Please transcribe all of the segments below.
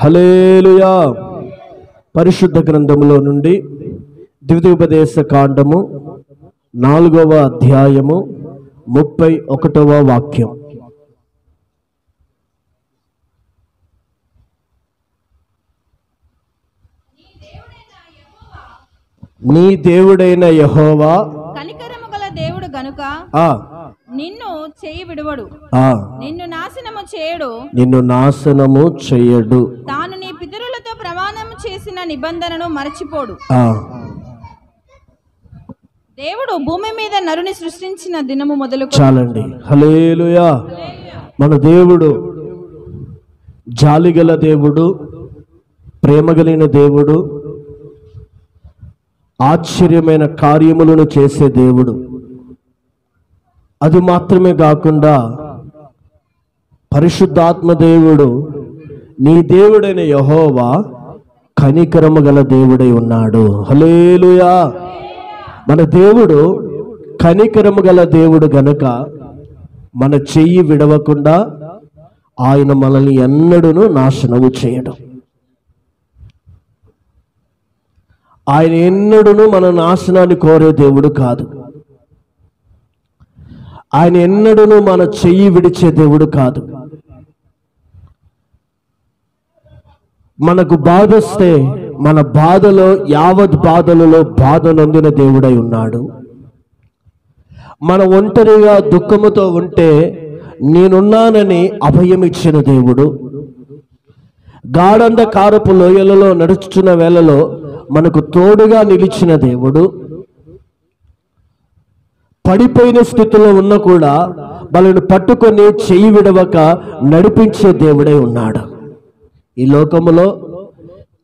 హల్లెలూయా. పరిశుద్ధ గ్రంథములో నుండి ద్వితీయోపదేశ కాండము 4వ అధ్యాయము 31వ వాక్యం. నీ దేవుడైన యెహోవా కనికరము గల దేవుడు గనుక నిన్ను చేయి విడువడు, నిన్ను నాశనము చేయడు, తాను నీ పితరులతో ప్రమాణము చేసిన నిబంధనను మరచిపోడు. దేవుడు భూమి మీద నరుని సృష్టించిన దినము మొదలు. చాలండి. హల్లెలూయా. మన దేవుడు జాలిగల దేవుడు, ప్రేమగలిగిన దేవుడు, ఆశ్చర్యమైన కార్యములను చేసే దేవుడు. అది మాత్రమే కాకుండా పరిశుద్ధాత్మ దేవుడు, నీ దేవుడైన యెహోవా కనికరము గల దేవుడై ఉన్నాడు. హల్లెలూయా. మన దేవుడు కనికరము గల దేవుడు గనుక మన చెయ్యి విడవకుండా ఆయన మనల్ని ఎన్నడూను నాశనము చేయడం. ఆయన ఎన్నడూను మన నాశనాన్ని కోరే దేవుడు కాదు. ఆయన ఎన్నడూను మన చెయ్యి విడిచే దేవుడు కాదు. మనకు బాధ వస్తే మన బాధలో యావత్ బాధలలో బాధ నొందిన దేవుడై ఉన్నాడు. మన ఒంటరిగా దుఃఖముతో ఉంటే నేనున్నానని అభయమిచ్చిన దేవుడు. గాఢంధకారపు లోయలలో నడుచుచున్న వేళలో మనకు తోడుగా నిలిచిన దేవుడు. పడిపోయిన స్థితిలో ఉన్న కూడా వాళ్ళను పట్టుకొని చెయ్యి విడవక నడిపించే దేవుడై ఉన్నాడు. ఈ లోకములో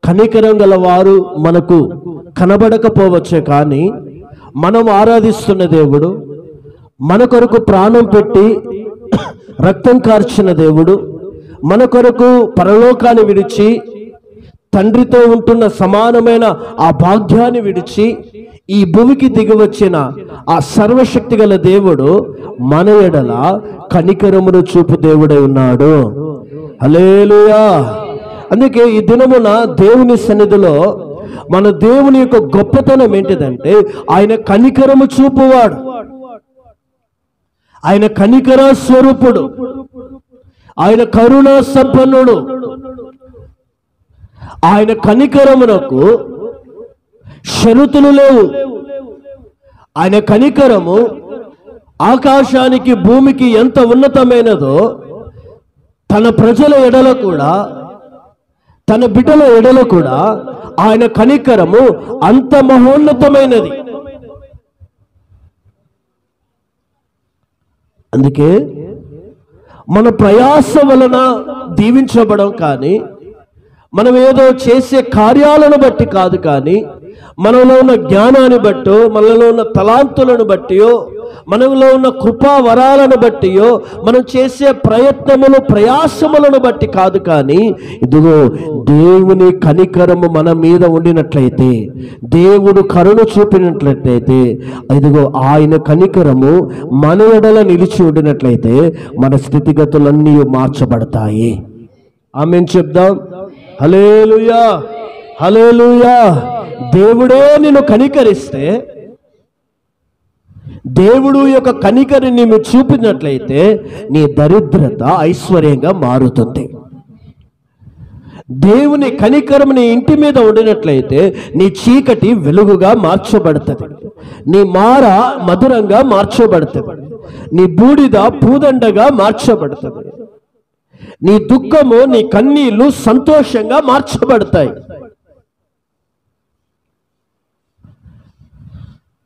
కనికరం గల వారు మనకు కనబడకపోవచ్చే కానీ మనం ఆరాధిస్తున్న దేవుడు, మన కొరకు ప్రాణం పెట్టి రక్తం కార్చిన దేవుడు, మన కొరకు పరలోకాన్ని విడిచి తండ్రితో ఉంటున్న సమానమైన ఆ భాగ్యాన్ని విడిచి ఈ భూమికి దిగి వచ్చిన ఆ సర్వశక్తి గల దేవుడు మన ఎడల కనికరమును చూపు దేవుడై ఉన్నాడు. హల్లెలూయా. అందుకే ఈ దినమున దేవుని సన్నిధిలో మన దేవుని యొక్క గొప్పతనం ఏంటిదంటే ఆయన కనికరము చూపువాడు, ఆయన కనికర స్వరూపుడు, ఆయన కరుణా సంపన్నుడు. ఆయన కనికరమునకు షరతులు లేవు. ఆయన కనికరము ఆకాశానికి భూమికి ఎంత ఉన్నతమైనదో తన ప్రజల ఎడల కూడా, తన బిడ్డల ఎడల కూడా ఆయన కనికరము అంత మహోన్నతమైనది. అందుకే మన ప్రయాస వలన దీవించబడం కానీ, మనం ఏదో చేసే కార్యాలను బట్టి కాదు కానీ, మనలో ఉన్న జ్ఞానాన్ని బట్టో, మనలో ఉన్న తలాంతులను బట్టియో, మనలో ఉన్న కృపా వరాలను బట్టియో, మనం చేసే ప్రయత్నములు ప్రయాసములను బట్టి కాదు కానీ, ఇదిగో దేవుని కనికరము మన మీద ఉండినట్లయితే, దేవుడు కరుణ చూపినట్లయితే, ఇదిగో ఆయన కనికరము మన ఎడల నిలిచి ఉండినట్లయితే మన స్థితిగతులన్నీ మార్చబడతాయి. ఆమేన్ చెప్దాం. హల్లెలూయా. హల్లెలూయా. దేవుడే నిన్ను కనికరిస్తే, దేవుడు యొక్క కనికరిని నీవు చూపినట్లయితే నీ దరిద్రత ఐశ్వర్యంగా మారుతుంది. దేవుని కనికరం నీ ఇంటి మీద ఉండినట్లయితే నీ చీకటి వెలుగుగా మార్చబడుతుంది, నీ మార మధురంగా మార్చబడుతుంది, నీ బూడిద పూదండగా మార్చబడుతుంది, నీ దుఃఖము నీ కన్నీళ్లు సంతోషంగా మార్చబడతాయి.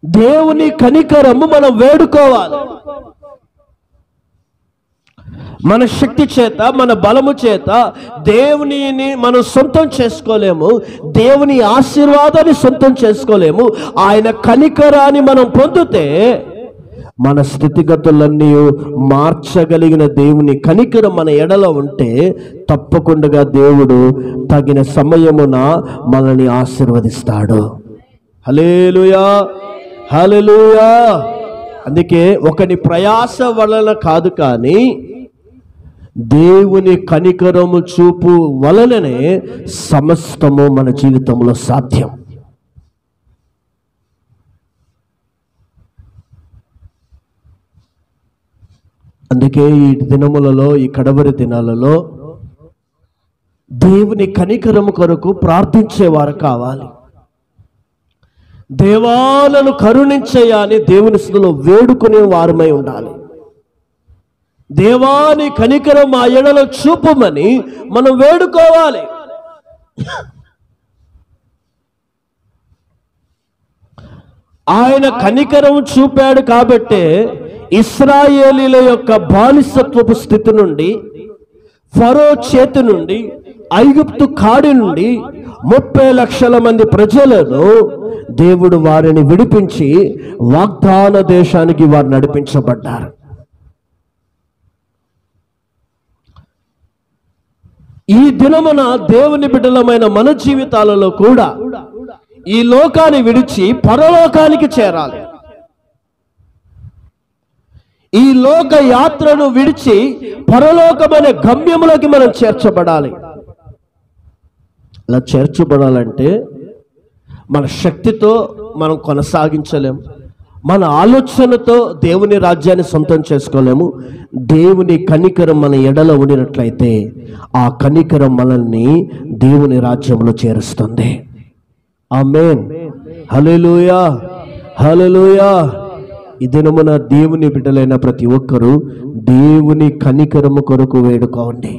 దేవుని కనికరము మనం వేడుకోవాలి. మన శక్తి చేత, మన బలము చేత దేవునిని మనం సొంతం చేసుకోలేము, దేవుని ఆశీర్వాదాన్ని సొంతం చేసుకోలేము. ఆయన కనికరాన్ని మనం పొందితే మన స్థితిగతులన్నీ మార్చగలిగిన దేవుని కనికరం మన ఎడల ఉంటే తప్పకుండా దేవుడు తగిన సమయమున మనల్ని ఆశీర్వదిస్తాడు. హల్లెలూయా. హల్లెలూయా. అందుకే ఒకని ప్రయాస వలన కాదు కానీ దేవుని కనికరము చూపు వలననే సమస్తము మన జీవితంలో సాధ్యం. అందుకే ఈ దినములలో, ఈ కడవరి దినాలలో దేవుని కనికరము కొరకు ప్రార్థించేవారు కావాలి. దేవాలను కరుణించయ్యా అని దేవుని స్తుతిలో వేడుకునే వారమై ఉండాలి. దేవాని కనికరం మా ఎడల చూపమని మనం వేడుకోవాలి. ఆయన కనికరం చూపాడు కాబట్టే ఇశ్రాయేలీల యొక్క బానిసత్వపు స్థితి నుండి, ఫరో చేతి నుండి, ఐగుప్తు కాడి నుండి 30 లక్షల మంది ప్రజలను దేవుడు వారిని విడిపించి వాగ్దాన దేశానికి వారు నడిపించబడ్డారు. ఈ దినమున దేవుని బిడ్డలమైన మన జీవితాలలో కూడా ఈ లోకాన్ని విడిచి పరలోకానికి చేరాలి. ఈ లోక యాత్రను విడిచి పరలోకమనే గమ్యములకి మనం చేర్చబడాలి. అలా చేర్చబడాలంటే మన శక్తితో మనం కొనసాగించలేము, మన ఆలోచనతో దేవుని రాజ్యాన్ని సొంతం చేసుకోలేము. దేవుని కనికరం మన ఎడల ఉండినట్లయితే ఆ కనికరం మనల్ని దేవుని రాజ్యంలో చేరుస్తుంది. ఆమేన్, హల్లెలూయా, హల్లెలూయా. ఈ దినమున దేవుని బిడ్డలైన ప్రతి ఒక్కరూ దేవుని కనికరము కొరకు వేడుకోండి.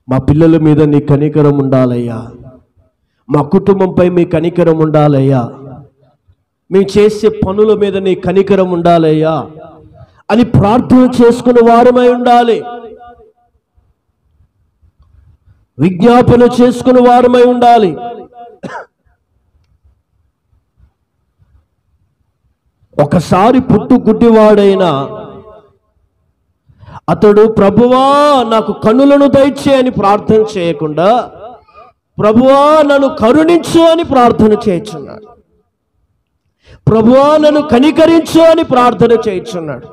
మా పిల్లల మీద నీ కనికరం ఉండాలయ్యా, మా కుటుంబంపై మీ కనికరం ఉండాలయ్యా, మేము చేసే పనుల మీద నీ కనికరం ఉండాలయ్యా అని ప్రార్థన చేసుకునే వారమై ఉండాలి. విజ్ఞాపన చేసుకునే వారమై ఉండాలి. ఒకసారి పుట్టు గుడ్డివాడైనా అతడు ప్రభువా నాకు కన్నులను దయచే అని ప్రార్థన చేయకుండా ప్రభువా నన్ను కరుణించు అని ప్రార్థన చేయుచున్నాడు. ప్రభువా నన్ను కనికరించు అని ప్రార్థన చేయుచున్నాడు.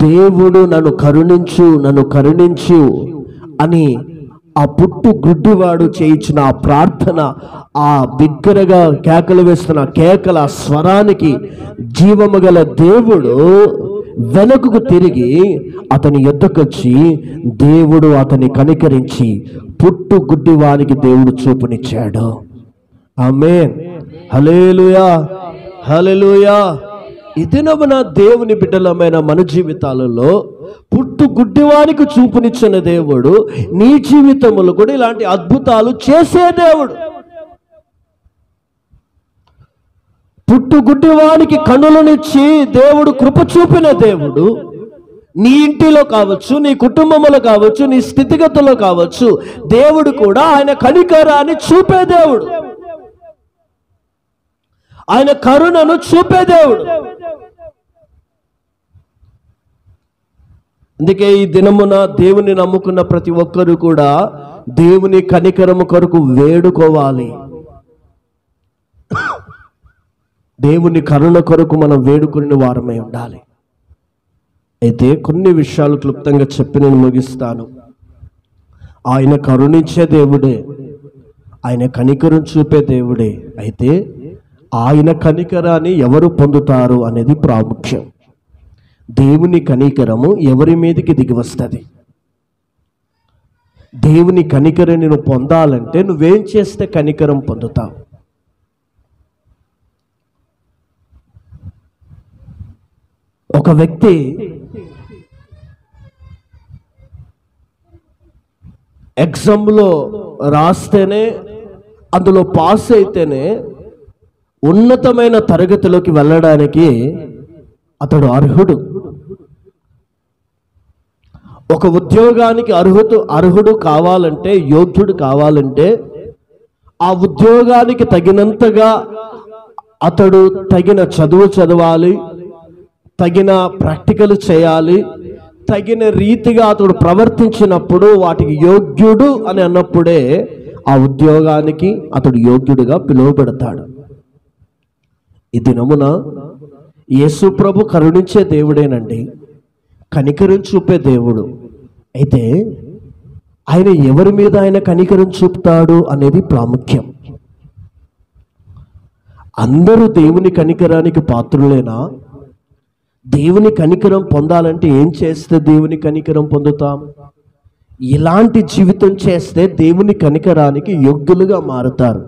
దేవుడు నన్ను కరుణించు, నన్ను కరుణించు అని ఆ పుట్టు గుడ్డివాడు చేయించిన ఆ ప్రార్థన, ఆ బిగ్గరగా కేకలు వేస్తున్న కేకల స్వరానికి జీవము గల దేవుడు వెనుకకు తిరిగి అతని యొద్దకొచ్చి దేవుడు అతని కనికరించి పుట్టు గుడ్డివానికి దేవుడు చూపునిచ్చాడు. ఆమేన్, హల్లెలూయా, హల్లెలూయా. ఈ దినమున దేవుని బిడ్డలమైన మన జీవితాలలో పుట్టు గుడ్డివానికి చూపునిచ్చిన దేవుడు నీ జీవితంలో కూడా ఇలాంటి అద్భుతాలు చేసే దేవుడు. పుట్టు గుడ్డివానికి కన్నులనిచ్చి దేవుడు కృప చూపిన దేవుడు నీ ఇంటిలో కావచ్చు, నీ కుటుంబంలో కావచ్చు, నీ స్థితిగతుల్లో కావచ్చు, దేవుడు కూడా ఆయన కనికరాన్ని చూపే దేవుడు, ఆయన కరుణను చూపే దేవుడు. అందుకే ఈ దినమున దేవుని నమ్ముకున్న ప్రతి ఒక్కరు కూడా దేవుని కనికరము కొరకు వేడుకోవాలి. దేవుని కరుణ కొరకు మనం వేడుకునే వారమై ఉండాలి. అయితే కొన్ని విషయాలు క్లుప్తంగా చెప్పి నేను ముగిస్తాను. ఆయన కరుణించే దేవుడే, ఆయన కనికరం చూపే దేవుడే. అయితే ఆయన కనికరాన్ని ఎవరు పొందుతారు అనేది ప్రాముఖ్యం. దేవుని కనికరము ఎవరి మీదకి దిగి వస్తుంది? దేవుని కనికరం నువ్వు పొందాలంటే నువ్వేం చేస్తే కనికరం పొందుతావు? ఒక వ్యక్తి ఎగ్జామ్లో రాస్తేనే, అందులో పాస్ అయితేనే ఉన్నతమైన తరగతిలోకి వెళ్ళడానికి అతడు అర్హుడు. ఒక ఉద్యోగానికి అర్హుడు కావాలంటే, యోగ్యుడు కావాలంటే ఆ ఉద్యోగానికి తగినంతగా అతడు తగిన చదువు చదవాలి, తగిన ప్రాక్టికల్ చేయాలి, తగిన రీతిగా అతడు ప్రవర్తించినప్పుడు వాటికి యోగ్యుడు అని అన్నప్పుడే ఆ ఉద్యోగానికి అతడు యోగ్యుడిగా పిలువబడతాడు. ఈ దినమున యేసు ప్రభు కరుణించే దేవుడేనండి, కనికరం చూపే దేవుడు. అయితే ఆయన ఎవరి మీద ఆయన కనికరం చూపుతాడు అనేది ప్రాముఖ్యం. అందరూ దేవుని కనికరానికి పాత్రులేనా? దేవుని కనికరం పొందాలంటే ఏం చేస్తే దేవుని కనికరం పొందుతాం? ఇలాంటి జీవితం చేస్తే దేవుని కనికరానికి యోగ్యులుగా మారుతారు.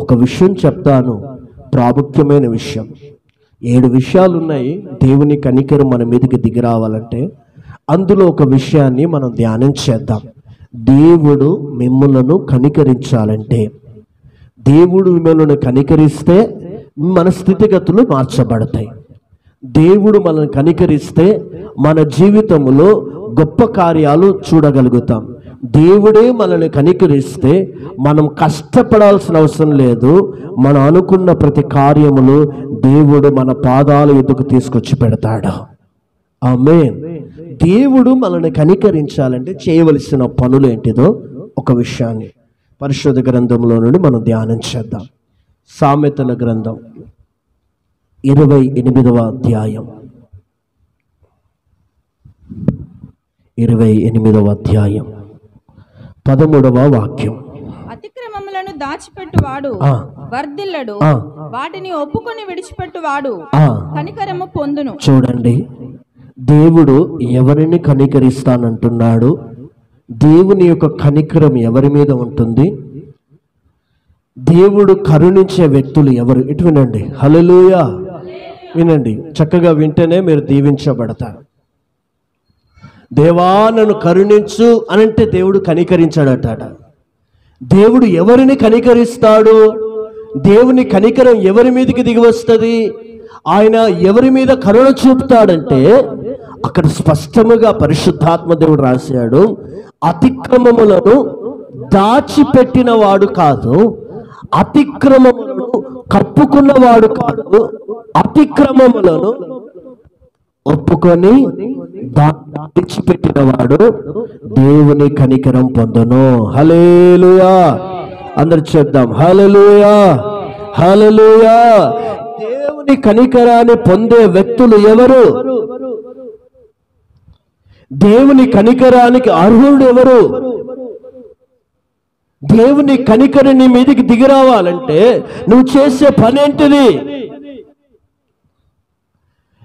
ఒక విషయం చెప్తాను, ప్రాముఖ్యమైన విషయం. 7 విషయాలు ఉన్నాయి దేవుని కనికరం మన మీదకి దిగి రావాలంటే. అందులో ఒక విషయాన్ని మనం ధ్యానం చేద్దాం. దేవుడు మిమ్మలను కనికరించాలంటే, దేవుడు మిమ్మల్ని కనికరిస్తే మన స్థితిగతులు మార్చబడతాయి. దేవుడు మనల్ని కనికరిస్తే మన జీవితంలో గొప్ప కార్యాలు చూడగలుగుతాం. దేవుడే మనల్ని కనికరిస్తే మనం కష్టపడాల్సిన అవసరం లేదు. మనం అనుకున్న ప్రతి కార్యములు దేవుడు మన పాదాల ఎదుగు తీసుకొచ్చి పెడతాడు. ఆమేన్. దేవుడు మనల్ని కనికరించాలంటే చేయవలసిన పనులు ఏంటిదో ఒక విషయాన్ని పరిశుద్ధ గ్రంథంలో నుండి మనం ధ్యానం చేద్దాం. సామెతల గ్రంథం 28వ అధ్యాయం 13వ వాక్యం. అతిక్రమములను దాచిపెట్టువాడు వర్ధిల్లడు, వాటిని ఒప్పుకొని విడిచిపెట్టువాడు కనికరము పొందును. చూడండి, దేవుడు ఎవరిని కనికరిస్తానంటున్నాడు? దేవుని యొక్క కనికరం ఎవరి మీద ఉంటుంది? దేవుడు కరుణించే వ్యక్తులు ఎవరు? ఇటు వినండి. హల్లెలూయా. వినండి, చక్కగా వింటేనే మీరు దీవించబడతారు. దేవా నన్ను కరుణించు అనంటే దేవుడు కనికరించాడట. దేవుడు ఎవరిని కనికరిస్తాడు? దేవుని కనికరం ఎవరి మీదకి దిగి వస్తుంది? ఆయన ఎవరి మీద కరుణ చూపుతాడంటే అక్కడ స్పష్టముగా పరిశుద్ధాత్మ దేవుడు రాశాడు, అతిక్రమములను దాచిపెట్టిన వాడు కాదు, అతిక్రమములను కప్పుకున్నవాడు కాదు, అతిక్రమములను ఒప్పుకొని దాచిపెట్టిన వాడు దేవుని కనికరం పొందును. హల్లెలూయా. అందరు చెప్దాం హల్లెలూయా, హల్లెలూయా. దేవుని కనికరాన్ని పొందే వ్యక్తులు ఎవరు? దేవుని కనికరానికి అర్హుడు ఎవరు? దేవుని కనికరం నీ మీదకి దిగి రావాలంటే నువ్వు చేసే పనేంటిది?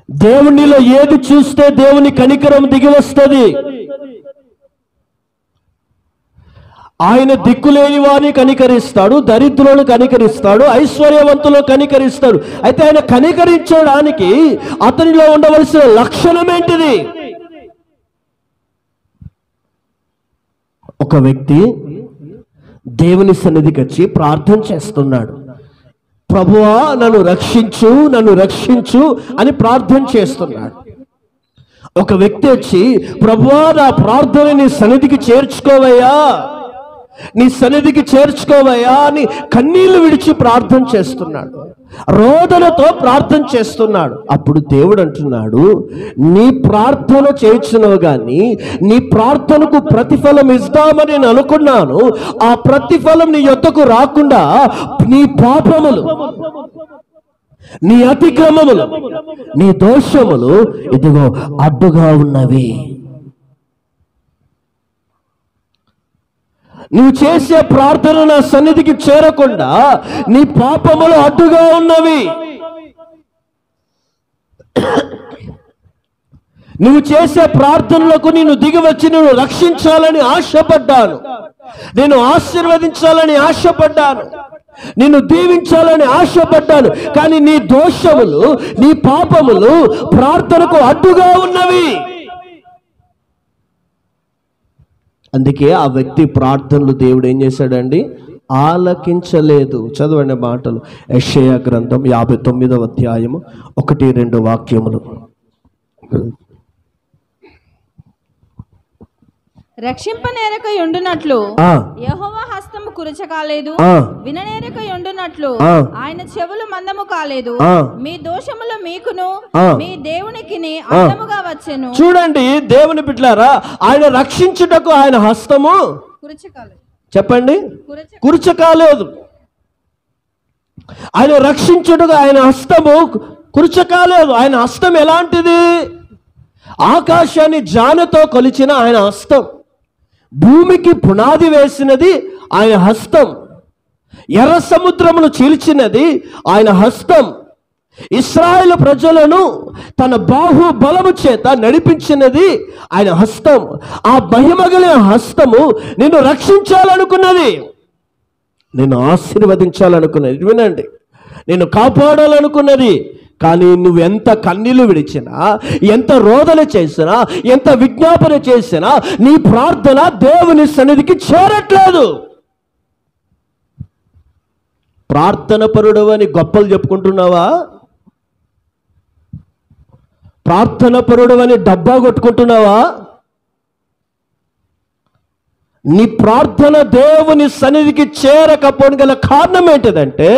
దేవునిలో ఏది చూస్తే దేవుని కనికరం దిగి వస్తుంది? ఆయన దిక్కులేని వారిని కనికరిస్తాడు, దరిద్రులను కనికరిస్తాడు, ఐశ్వర్యవంతులను కనికరిస్తాడు. అయితే ఆయన కనికరించడానికి అతనిలో ఉండవలసిన లక్షణం ఏంటిది? ఒక వ్యక్తి దేవుని సన్నిధికి వచ్చి ప్రార్థన చేస్తున్నాడు. ప్రభువా నన్ను రక్షించు, నన్ను రక్షించు అని ప్రార్థన చేస్తున్నాడు. ఒక వ్యక్తి వచ్చి ప్రభువా నా ప్రార్థన నీ సన్నిధికి చేర్చుకోవయ్యా, నీ సన్నిధికి చేర్చుకోవయ్యా అని కన్నీళ్లు విడిచి ప్రార్థన చేస్తున్నాడు, రోదనతో ప్రార్థన చేస్తున్నాడు. అప్పుడు దేవుడు అంటున్నాడు, నీ ప్రార్థన చేయించినవు కానీ నీ ప్రార్థనకు ప్రతిఫలం ఇస్తామని నేను అనుకున్నాను. ఆ ప్రతిఫలం నీ యొద్దకు రాకుండా నీ పాపములు, నీ అతిక్రమములు, నీ దోషములు ఇదిగో అడ్డుగా ఉన్నవి. నువ్వు చేసే ప్రార్థన నా సన్నిధికి చేరకుండా నీ పాపములు అడ్డుగా ఉన్నవి. నువ్వు చేసే ప్రార్థనలకు నేను దిగి వచ్చి నేను రక్షించాలని ఆశపడ్డాను, నేను ఆశీర్వదించాలని ఆశపడ్డాను, నిన్ను దీవించాలని ఆశపడ్డాను. కానీ నీ దోషములు, నీ పాపములు ప్రార్థనకు అడ్డుగా ఉన్నవి. అందుకే ఆ వ్యక్తి ప్రార్థనలు దేవుడు ఏం చేశాడండి? ఆలకించలేదు. చదవండి మాటలు. యెషయా గ్రంథం 59వ అధ్యాయము 1-2 వాక్యములు. రక్షింపనేరక ఉండునట్లు యెహోవా హస్తము కురచకాలేదు, విననేరక ఉండునట్లు ఆయన చెవులు మందము కాలేదు. మీ దోషములు మీకును మీ దేవునికి అందముగా వచ్చెను. చూడండి దేవుని బిడ్డలారా, ఆయన రక్షించుటకు ఆయన హస్తము కురచకాలేదు. చెప్పండి, కురచకాలేదు. ఆయన రక్షించుటకు ఆయన హస్తము కురుచకాలేదు. ఆయన హస్తం ఎలాంటిది? ఆకాశాన్ని జానతో కొలిచిన ఆయన హస్తం, భూమికి పునాది వేసినది ఆయన హస్తం, ఎర్ర సముద్రమును చీల్చినది ఆయన హస్తం, ఇశ్రాయేలు ప్రజలను తన బాహుబలము చేత నడిపించినది ఆయన హస్తం. ఆ మహిమగల హస్తము నిన్ను రక్షించాలనుకున్నది, నిన్ను ఆశీర్వదించాలనుకున్నది. వినండి, నిన్ను కాపాడాలనుకున్నది. కానీ నువ్వు ఎంత కన్నీళ్లు విడిచినా, ఎంత రోదన చేసినా, ఎంత విజ్ఞాపన చేసినా నీ ప్రార్థన దేవుని సన్నిధికి చేరట్లేదు. ప్రార్థన పరుడు అని గొప్పలు చెప్పుకుంటున్నావా? ప్రార్థన పరుడు అని డబ్బా కొట్టుకుంటున్నావా? నీ ప్రార్థన దేవుని సన్నిధికి చేరకపోవడం గల కారణం ఏంటిదంటే,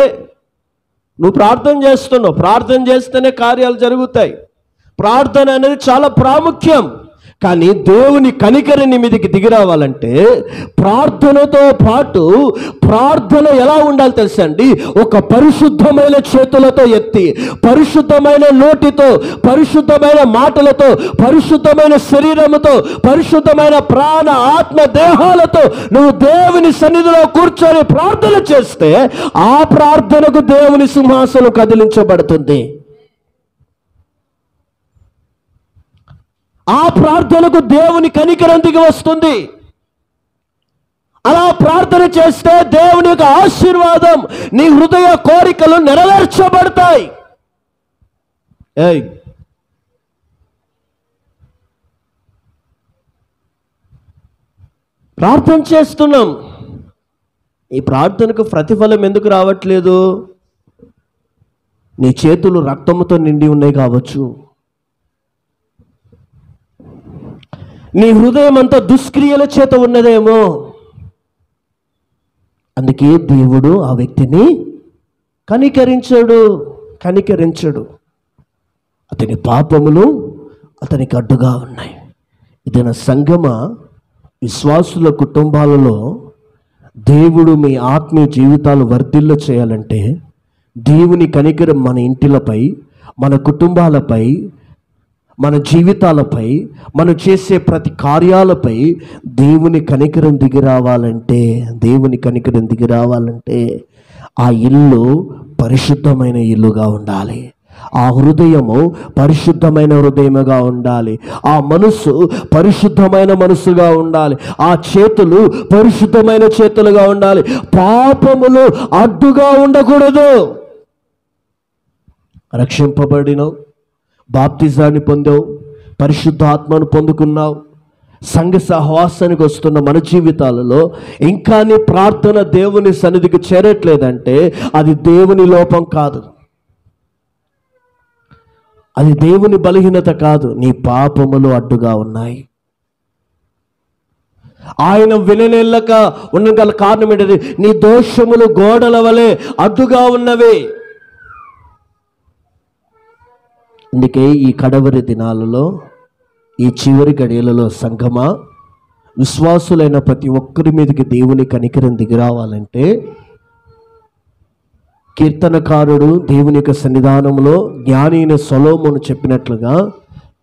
నువ్వు ప్రార్థన చేస్తున్నావు. ప్రార్థన చేస్తేనే కార్యాలు జరుగుతాయి. ప్రార్థన అనేది చాలా ప్రాముఖ్యం. కానీ దేవుని కనికర నీ మీదకి దిగి రావాలంటే ప్రార్థనతో పాటు ప్రార్థన ఎలా ఉండాలి తెలుసా అండి? ఒక పరిశుద్ధమైన చేతులతో ఎత్తి, పరిశుద్ధమైన నోటితో, పరిశుద్ధమైన మాటలతో, పరిశుద్ధమైన శరీరముతో, పరిశుద్ధమైన ప్రాణ ఆత్మ దేహాలతో నువ్వు దేవుని సన్నిధిలో కూర్చొని ప్రార్థన చేస్తే ఆ ప్రార్థనకు దేవుని సింహాసనం కదిలించబడుతుంది. ఆ ప్రార్థనకు దేవుని కనికరం దిగి వస్తుంది. అలా ప్రార్థన చేస్తే దేవుని యొక్క ఆశీర్వాదం, నీ హృదయ కోరికలు నెరవేర్చబడతాయి. ప్రార్థన చేస్తున్నాం, ఈ ప్రార్థనకు ప్రతిఫలం ఎందుకు రావట్లేదు? నీ చేతులు రక్తముతో నిండి ఉన్నాయి కావచ్చు, నీ హృదయం అంతా దుష్క్రియల చేత ఉన్నదేమో. అందుకే దేవుడు ఆ వ్యక్తిని కనికరించడు. అతని పాపములు అతనికి అడ్డుగా ఉన్నాయి. ఇదైనా సంగమ విశ్వాసుల కుటుంబాలలో దేవుడు మీ ఆత్మీయ జీవితాలు వర్ధిల్ల చేయాలంటే దేవుని కనికరం మన ఇంటిలపై, మన కుటుంబాలపై, మన జీవితాలపై, మనం చేసే ప్రతి కార్యాలపై దేవుని కనికరం దిగి రావాలంటే ఆ ఇల్లు పరిశుద్ధమైన ఇల్లుగా ఉండాలి. ఆ హృదయము పరిశుద్ధమైన హృదయముగా ఉండాలి. ఆ మనసు పరిశుద్ధమైన మనసుగా ఉండాలి. ఆ చేతులు పరిశుద్ధమైన చేతులుగా ఉండాలి. పాపములు అడ్డుగా ఉండకూడదు. రక్షింపబడినవు, బాప్తిజాన్ని పొందావు, పరిశుద్ధాత్మను పొందుకున్నావు, సంఘ సహవాసానికి వస్తున్న మన జీవితాలలో ఇంకా నీ ప్రార్థన దేవుని సన్నిధికి చేరట్లేదంటే అది దేవుని లోపం కాదు, అది దేవుని బలహీనత కాదు, నీ పాపములు అడ్డుగా ఉన్నాయి. ఆయన వినలేక ఉండగల కారణం ఏంటది? నీ దోషములు గోడల వలె అడ్డుగా ఉన్నవి. అందుకే ఈ కడవరి దినాలలో, ఈ చివరి గడియలలో సంఘమా, విశ్వాసులైన ప్రతి ఒక్కరి మీదకి దేవుని కనికరం దిగి రావాలంటే కీర్తనకారుడు దేవుని యొక్క సన్నిధానంలో జ్ఞాని అయిన సొలొమోను చెప్పినట్లుగా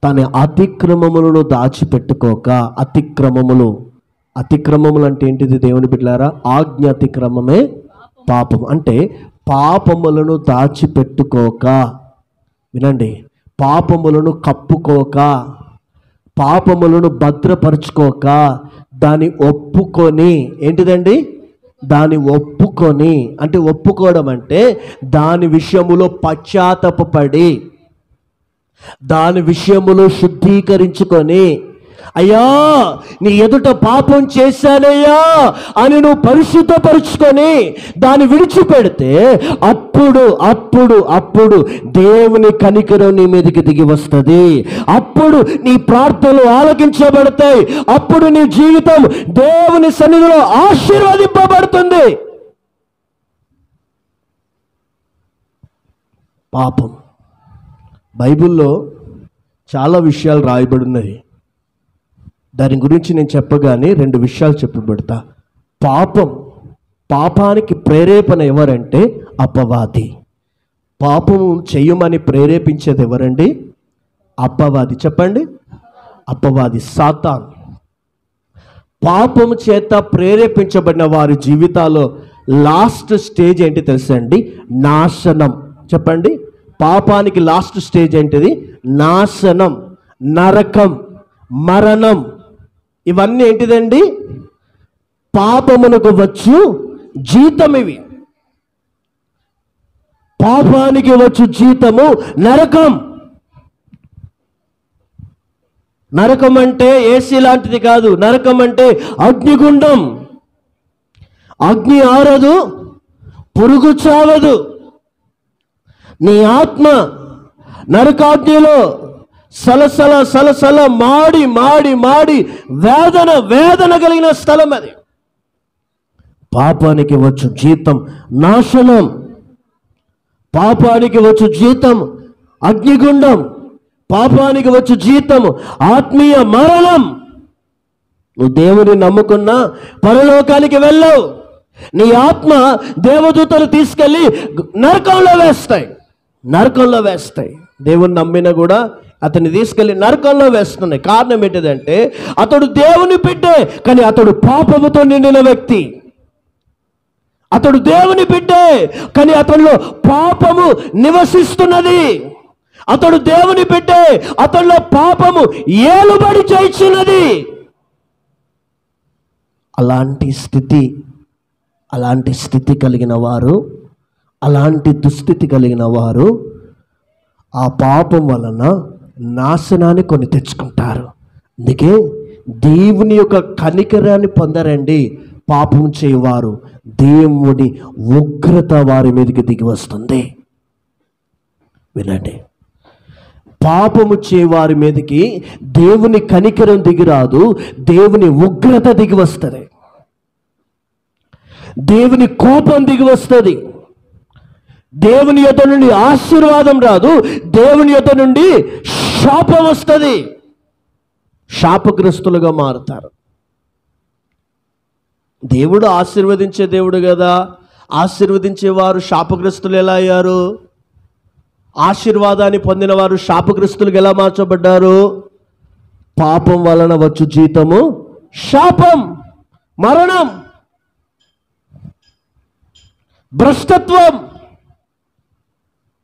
తన అతిక్రమములను దాచిపెట్టుకోక, అతిక్రమములు అంటే ఏంటిది దేవుని బిడ్డలారా? ఆజ్ఞ అతిక్రమమే పాపం. అంటే పాపములను దాచిపెట్టుకోక, వినండి, పాపములను కప్పుకోక, పాపములను భద్రపరుచుకోక, దాన్ని ఒప్పుకొని, ఏంటిదండి? దాన్ని ఒప్పుకొని, అంటే ఒప్పుకోవడం అంటే దాని విషయములో పశ్చాత్తాపపడి, దాని విషయములో శుద్ధీకరించుకొని, అయ్యా నీ ఎదుట పాపం చేశానయ్యా అని నువ్వు పరిశుద్ధపరుచుకొని దాన్ని విడిచిపెడితే అప్పుడు దేవుని కనికరం నీ మీదకి దిగి వస్తుంది. అప్పుడు నీ ప్రార్థనలు ఆలకించబడతాయి. అప్పుడు నీ జీవితం దేవుని సన్నిధిలో ఆశీర్వదింపబడుతుంది. పాపం బైబిల్లో చాలా విషయాలు రాయబడి ఉన్నాయి. దాని గురించి నేను చెప్పగానే 2 విషయాలు చెప్పబడతా. పాపానికి ప్రేరేపణ ఎవరంటే అపవాది. పాపము చెయ్యమని ప్రేరేపించేది ఎవరండి? అపవాది. చెప్పండి, అపవాది, సాతాన్. పాపము చేత ప్రేరేపించబడిన వారి జీవితాల్లో లాస్ట్ స్టేజ్ ఏంటి తెలుసండి? నాశనం. చెప్పండి, పాపానికి లాస్ట్ స్టేజ్ ఏంటిది? నాశనం, నరకం, మరణం. ఇవన్నీ ఏంటిదండి? పాపమునకు వచ్చు జీతం. ఇవి పాపానికి వచ్చు జీతము నరకం. నరకం అంటే ఏసీ లాంటిది కాదు. నరకం అంటే అగ్నిగుండం. అగ్ని ఆరదు, పురుగు చావదు. నీ ఆత్మ నరకాగ్నిలో సలసల సలసల మాడి మాడి మాడి వేదన వేదన కలిగిన స్థలం అది. పాపానికి వచ్చు జీతం నాశనం. పాపానికి వచ్చు జీతం అగ్నిగుండం. పాపానికి వచ్చు జీతం ఆత్మీయ మరణం. నువ్వు దేవుని నమ్ముకున్నా పరలోకానికి వెళ్ళవు. నీ ఆత్మ దేవదూతలు తీసుకెళ్ళి నరకంలో వేస్తాయి, నరకంలో వేస్తాయి. దేవుని నమ్మినా కూడా అతన్ని తీసుకెళ్ళి నరకంలో వేస్తున్నాయి. కారణం ఏంటిదంటే అతడు దేవుని బిడ్డే, కానీ అతడు పాపముతో నిండిన వ్యక్తి. అతడు దేవుని బిడ్డే, కానీ అతనిలో పాపము నివసిస్తున్నది. అతడు దేవుని బిడ్డే, అతనిలో పాపము ఏలుబడి చేయుచున్నది. అలాంటి స్థితి కలిగిన వారు, అలాంటి దుస్థితి కలిగిన వారు ఆ పాపం వలన నాశనాన్ని కొని తెచ్చుకుంటారు. అందుకే దేవుని యొక్క కనికరాన్ని పొందరండి పాపం చేయవారు. దేవుడి ఉగ్రత వారి మీదకి దిగి వస్తుంది. వినండి, పాపము చేయవారి మీదకి దేవుని కనికరం దిగిరాదు, దేవుని ఉగ్రత దిగి వస్తుంది. దేవుని కోపం దిగి వస్తుంది. దేవుని యొద్ద నుండి ఆశీర్వాదం రాదు, దేవుని యొద్ద నుండి శాపం వస్తుంది. శాపగ్రస్తులుగా మారుతారు. దేవుడు ఆశీర్వదించే దేవుడు కదా. ఆశీర్వదించేవారు శాపగ్రస్తులు ఎలా అయ్యారు? ఆశీర్వాదాన్ని పొందిన వారు శాపగ్రస్తులుగా ఎలా మార్చబడ్డారు? పాపం వలన వచ్చు జీతము శాపం, మరణం, భ్రష్టత్వం.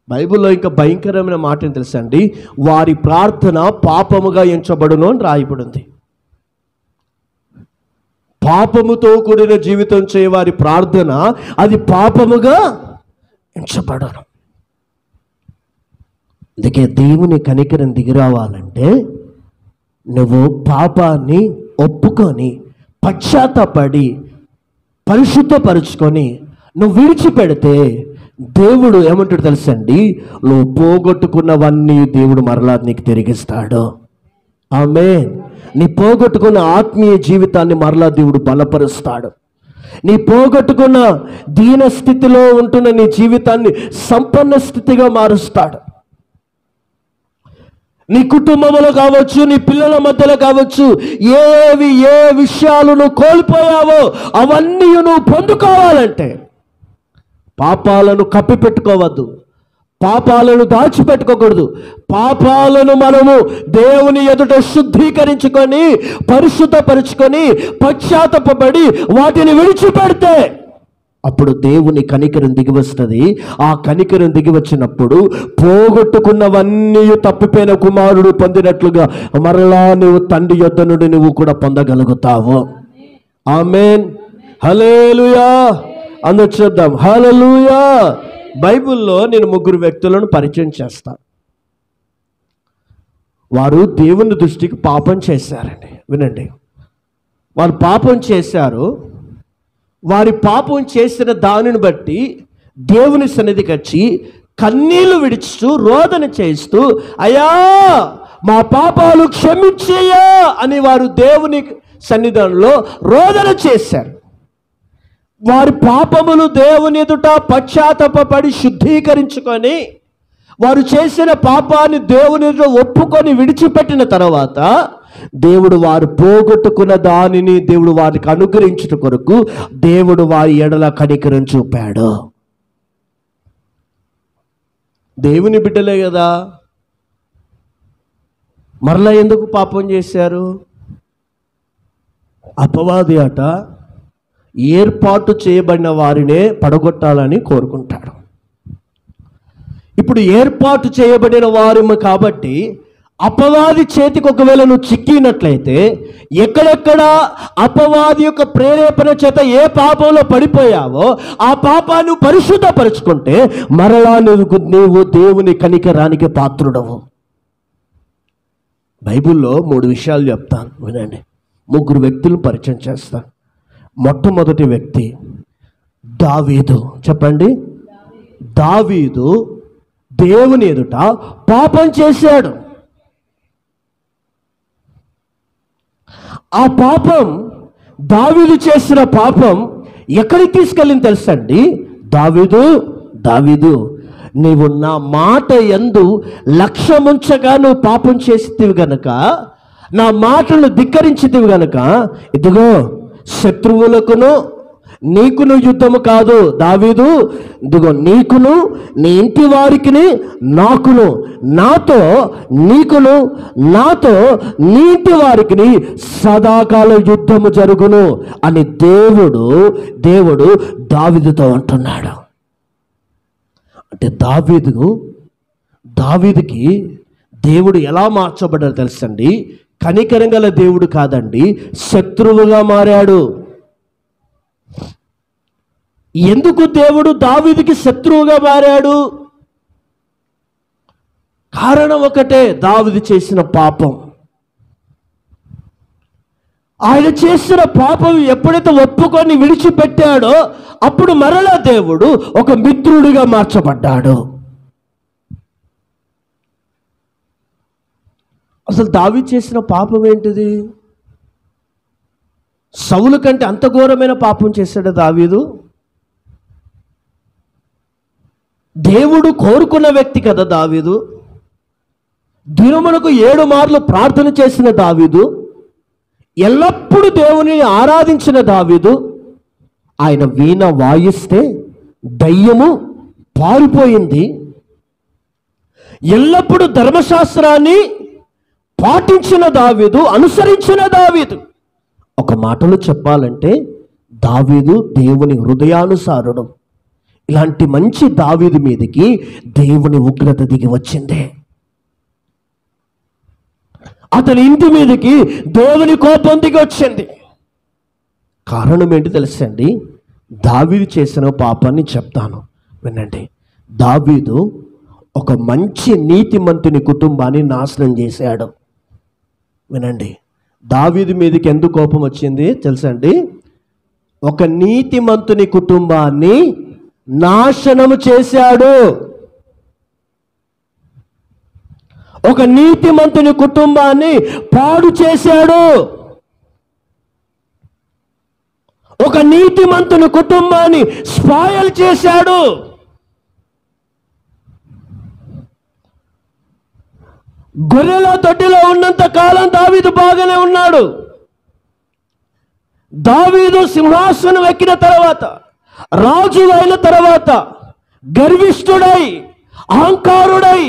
బైబిల్లో ఇంకా భయంకరమైన మాట ఏం తెలుసా అండి? వారి ప్రార్థన పాపముగా ఎంచబడును అని రాయబడింది. పాపముతో కూడిన జీవితం చేయవారి ప్రార్థన అది పాపముగా ఎంచబడను. అందుకే దేవుని కనికరం దిగిరావాలంటే నువ్వు పాపాన్ని ఒప్పుకొని పశ్చాత్తాపడి పరిశుద్ధపరుచుకొని నువ్వు విడిచిపెడితే దేవుడు ఏమంటాడు తెలుసండి? నువ్వు పోగొట్టుకున్నవన్నీ దేవుడు మరలా నీకు తిరిగిస్తాడు. ఆమేన్. నీ పోగొట్టుకున్న ఆత్మీయ జీవితాన్ని మరలా దేవుడు బలపరుస్తాడు. నీ పోగొట్టుకున్న దీన స్థితిలో ఉంటున్న నీ జీవితాన్ని సంపన్న స్థితిగా మారుస్తాడు. నీ కుటుంబంలో కావచ్చు, నీ పిల్లల మధ్యలో కావచ్చు, ఏ విషయాలు నువ్వు కోల్పోయావో అవన్నీ నువ్వు పొందుకోవాలంటే పాపాలను కప్పిపెట్టుకోవద్దు, పాపాలను దాచిపెట్టుకోకూడదు. పాపాలను మనము దేవుని ఎదుట శుద్ధీకరించుకొని పరిశుద్ధపరుచుకొని పశ్చాత్తాపపడి వాటిని విడిచిపెడితే అప్పుడు దేవుని కనికరం దిగి వస్తుంది. ఆ కనికరం దిగి వచ్చినప్పుడు పోగొట్టుకున్నవన్నీ తప్పిపోయిన కుమారుడు పొందినట్లుగా మరలా నువ్వు తండ్రి యొద్ద నుండి నువ్వు కూడా పొందగలుగుతావు. ఆమేన్. హల్లెలూయా. అందరూ చూద్దాం. హల్లెలూయా. బైబిల్లో నేను 3 వ్యక్తులను పరిచయం చేస్తాను. వారు దేవుని దృష్టికి పాపం చేశారండి. వినండి, వారు పాపం చేశారు. వారి పాపం చేసిన దానిని బట్టి దేవుని సన్నిధికి వచ్చి కన్నీళ్లు విడుచుతూ రోదన చేస్తూ, అయ్యా మా పాపాలు క్షమించేయ్యా అని వారు దేవుని సన్నిధానంలో రోదన చేశారు. వారి పాపములు దేవుని ఎదుట పశ్చాత్తాపపడి శుద్ధీకరించుకొని వారు చేసిన పాపాన్ని దేవుని ఎదుట ఒప్పుకొని విడిచిపెట్టిన తర్వాత దేవుడు వారు పోగొట్టుకున్న దానిని దేవుడు వారికి అనుగ్రహించుట కొరకు దేవుడు వారి ఎడల కనికరం చూపాడు. దేవుని బిడ్డలే కదా, మరలా ఎందుకు పాపం చేశారు? అపవాది అట ఏర్పాటు చేయబడిన వారినే పడగొట్టాలని కోరుకుంటాడు. ఇప్పుడు ఏర్పాటు చేయబడిన వారము కాబట్టి అపవాది చేతికి ఒకవేళ నువ్వు చిక్కినట్లయితే, ఎక్కడెక్కడ అపవాది యొక్క ప్రేరేపణ చేత ఏ పాపంలో పడిపోయావో ఆ పాపాన్ని పరిశుద్ధపరుచుకుంటే మరలా నీవు దేవుని కనికరానికి పాత్రుడవు. బైబిల్లో 3 విషయాలు చెప్తాను, వినండి. 3 వ్యక్తులు పరిచయం చేస్తాను. మొట్టమొదటి వ్యక్తి దావీదు. చెప్పండి. దావీదు దేవుని ఎదుట పాపం చేశాడు. ఆ పాపం, దావీదు చేసిన పాపం ఎక్కడికి తీసుకెళ్ళింది తెలుసండి? దావీదు నీవు నా మాట యందు లక్ష్యముంచగా నువ్వు పాపం చేసితివి గనక, నా మాటలను ధిక్కరించితివి గనక, ఇదిగో శత్రువులకును నీకును యుద్ధము కాదు దావీదు, ఇదిగో నీకును నీ ఇంటి వారికి నాకును, నాతో నీకును నాతో నీ ఇంటి వారికి సదాకాల యుద్ధము జరుగును అని దేవుడు దావీదుతో అంటున్నాడు. అంటే దావీదుకి దేవుడు ఎలా మార్చబడ్డాడు తెలుసండి? కనికరం గల దేవుడు కాదండి, శత్రువుగా మారాడు. ఎందుకు దేవుడు దావీదుకి శత్రువుగా మారాడు? కారణం ఒకటే, దావీదు చేసిన పాపం. ఆయన చేసిన పాపం ఎప్పుడైతే ఒప్పుకొని విడిచిపెట్టాడో అప్పుడు మరలా దేవుడు ఒక మిత్రుడిగా మార్చబడ్డాడు. అసలు దావీదు చేసిన పాపం ఏంటిది? సౌలు కంటే అంత ఘోరమైన పాపం చేశాడు దావీదు. దేవుడు కోరుకున్న వ్యక్తి కదా దావీదు. దినమునకు 7 మార్లు ప్రార్థన చేసిన దావీదు, ఎల్లప్పుడూ దేవుని ఆరాధించిన దావీదు, ఆయన వీణ వాయిస్తే దయ్యము పారిపోయింది. ఎల్లప్పుడూ ధర్మశాస్త్రాన్ని పాటించిన దావీదు, అనుసరించిన దావీదు. ఒక మాటలో చెప్పాలంటే దావీదు దేవుని హృదయానుసారుడు. ఇలాంటి మంచి దావీదు మీదకి దేవుని ఉగ్రత దిగి వచ్చింది. అతని ఇంటి మీదకి దేవుని కోపం దిగి వచ్చింది. కారణం ఏంటి తెలుసండి? దావీదు చేసిన పాపాన్ని చెప్తాను, వినండి. దావీదు ఒక మంచి నీతిమంతుని కుటుంబాన్ని నాశనం చేశాడు. వినండి, దావీదు మీదకి ఎందుకు కోపం వచ్చింది తెలుసండి? ఒక నీతిమంతుని కుటుంబాన్ని నాశనము చేశాడు. ఒక నీతిమంతుని కుటుంబాన్ని పాడు చేశాడు. ఒక నీతిమంతుని కుటుంబాన్ని స్పాయిల్ చేశాడు. గొర్రెల తొట్టిలో ఉన్నంత కాలం దావీదు బాగానే ఉన్నాడు. దావీదు సింహాసనం ఎక్కిన తర్వాత, రాజు అయిన తర్వాత గర్విష్ఠుడై, అహంకారుడై,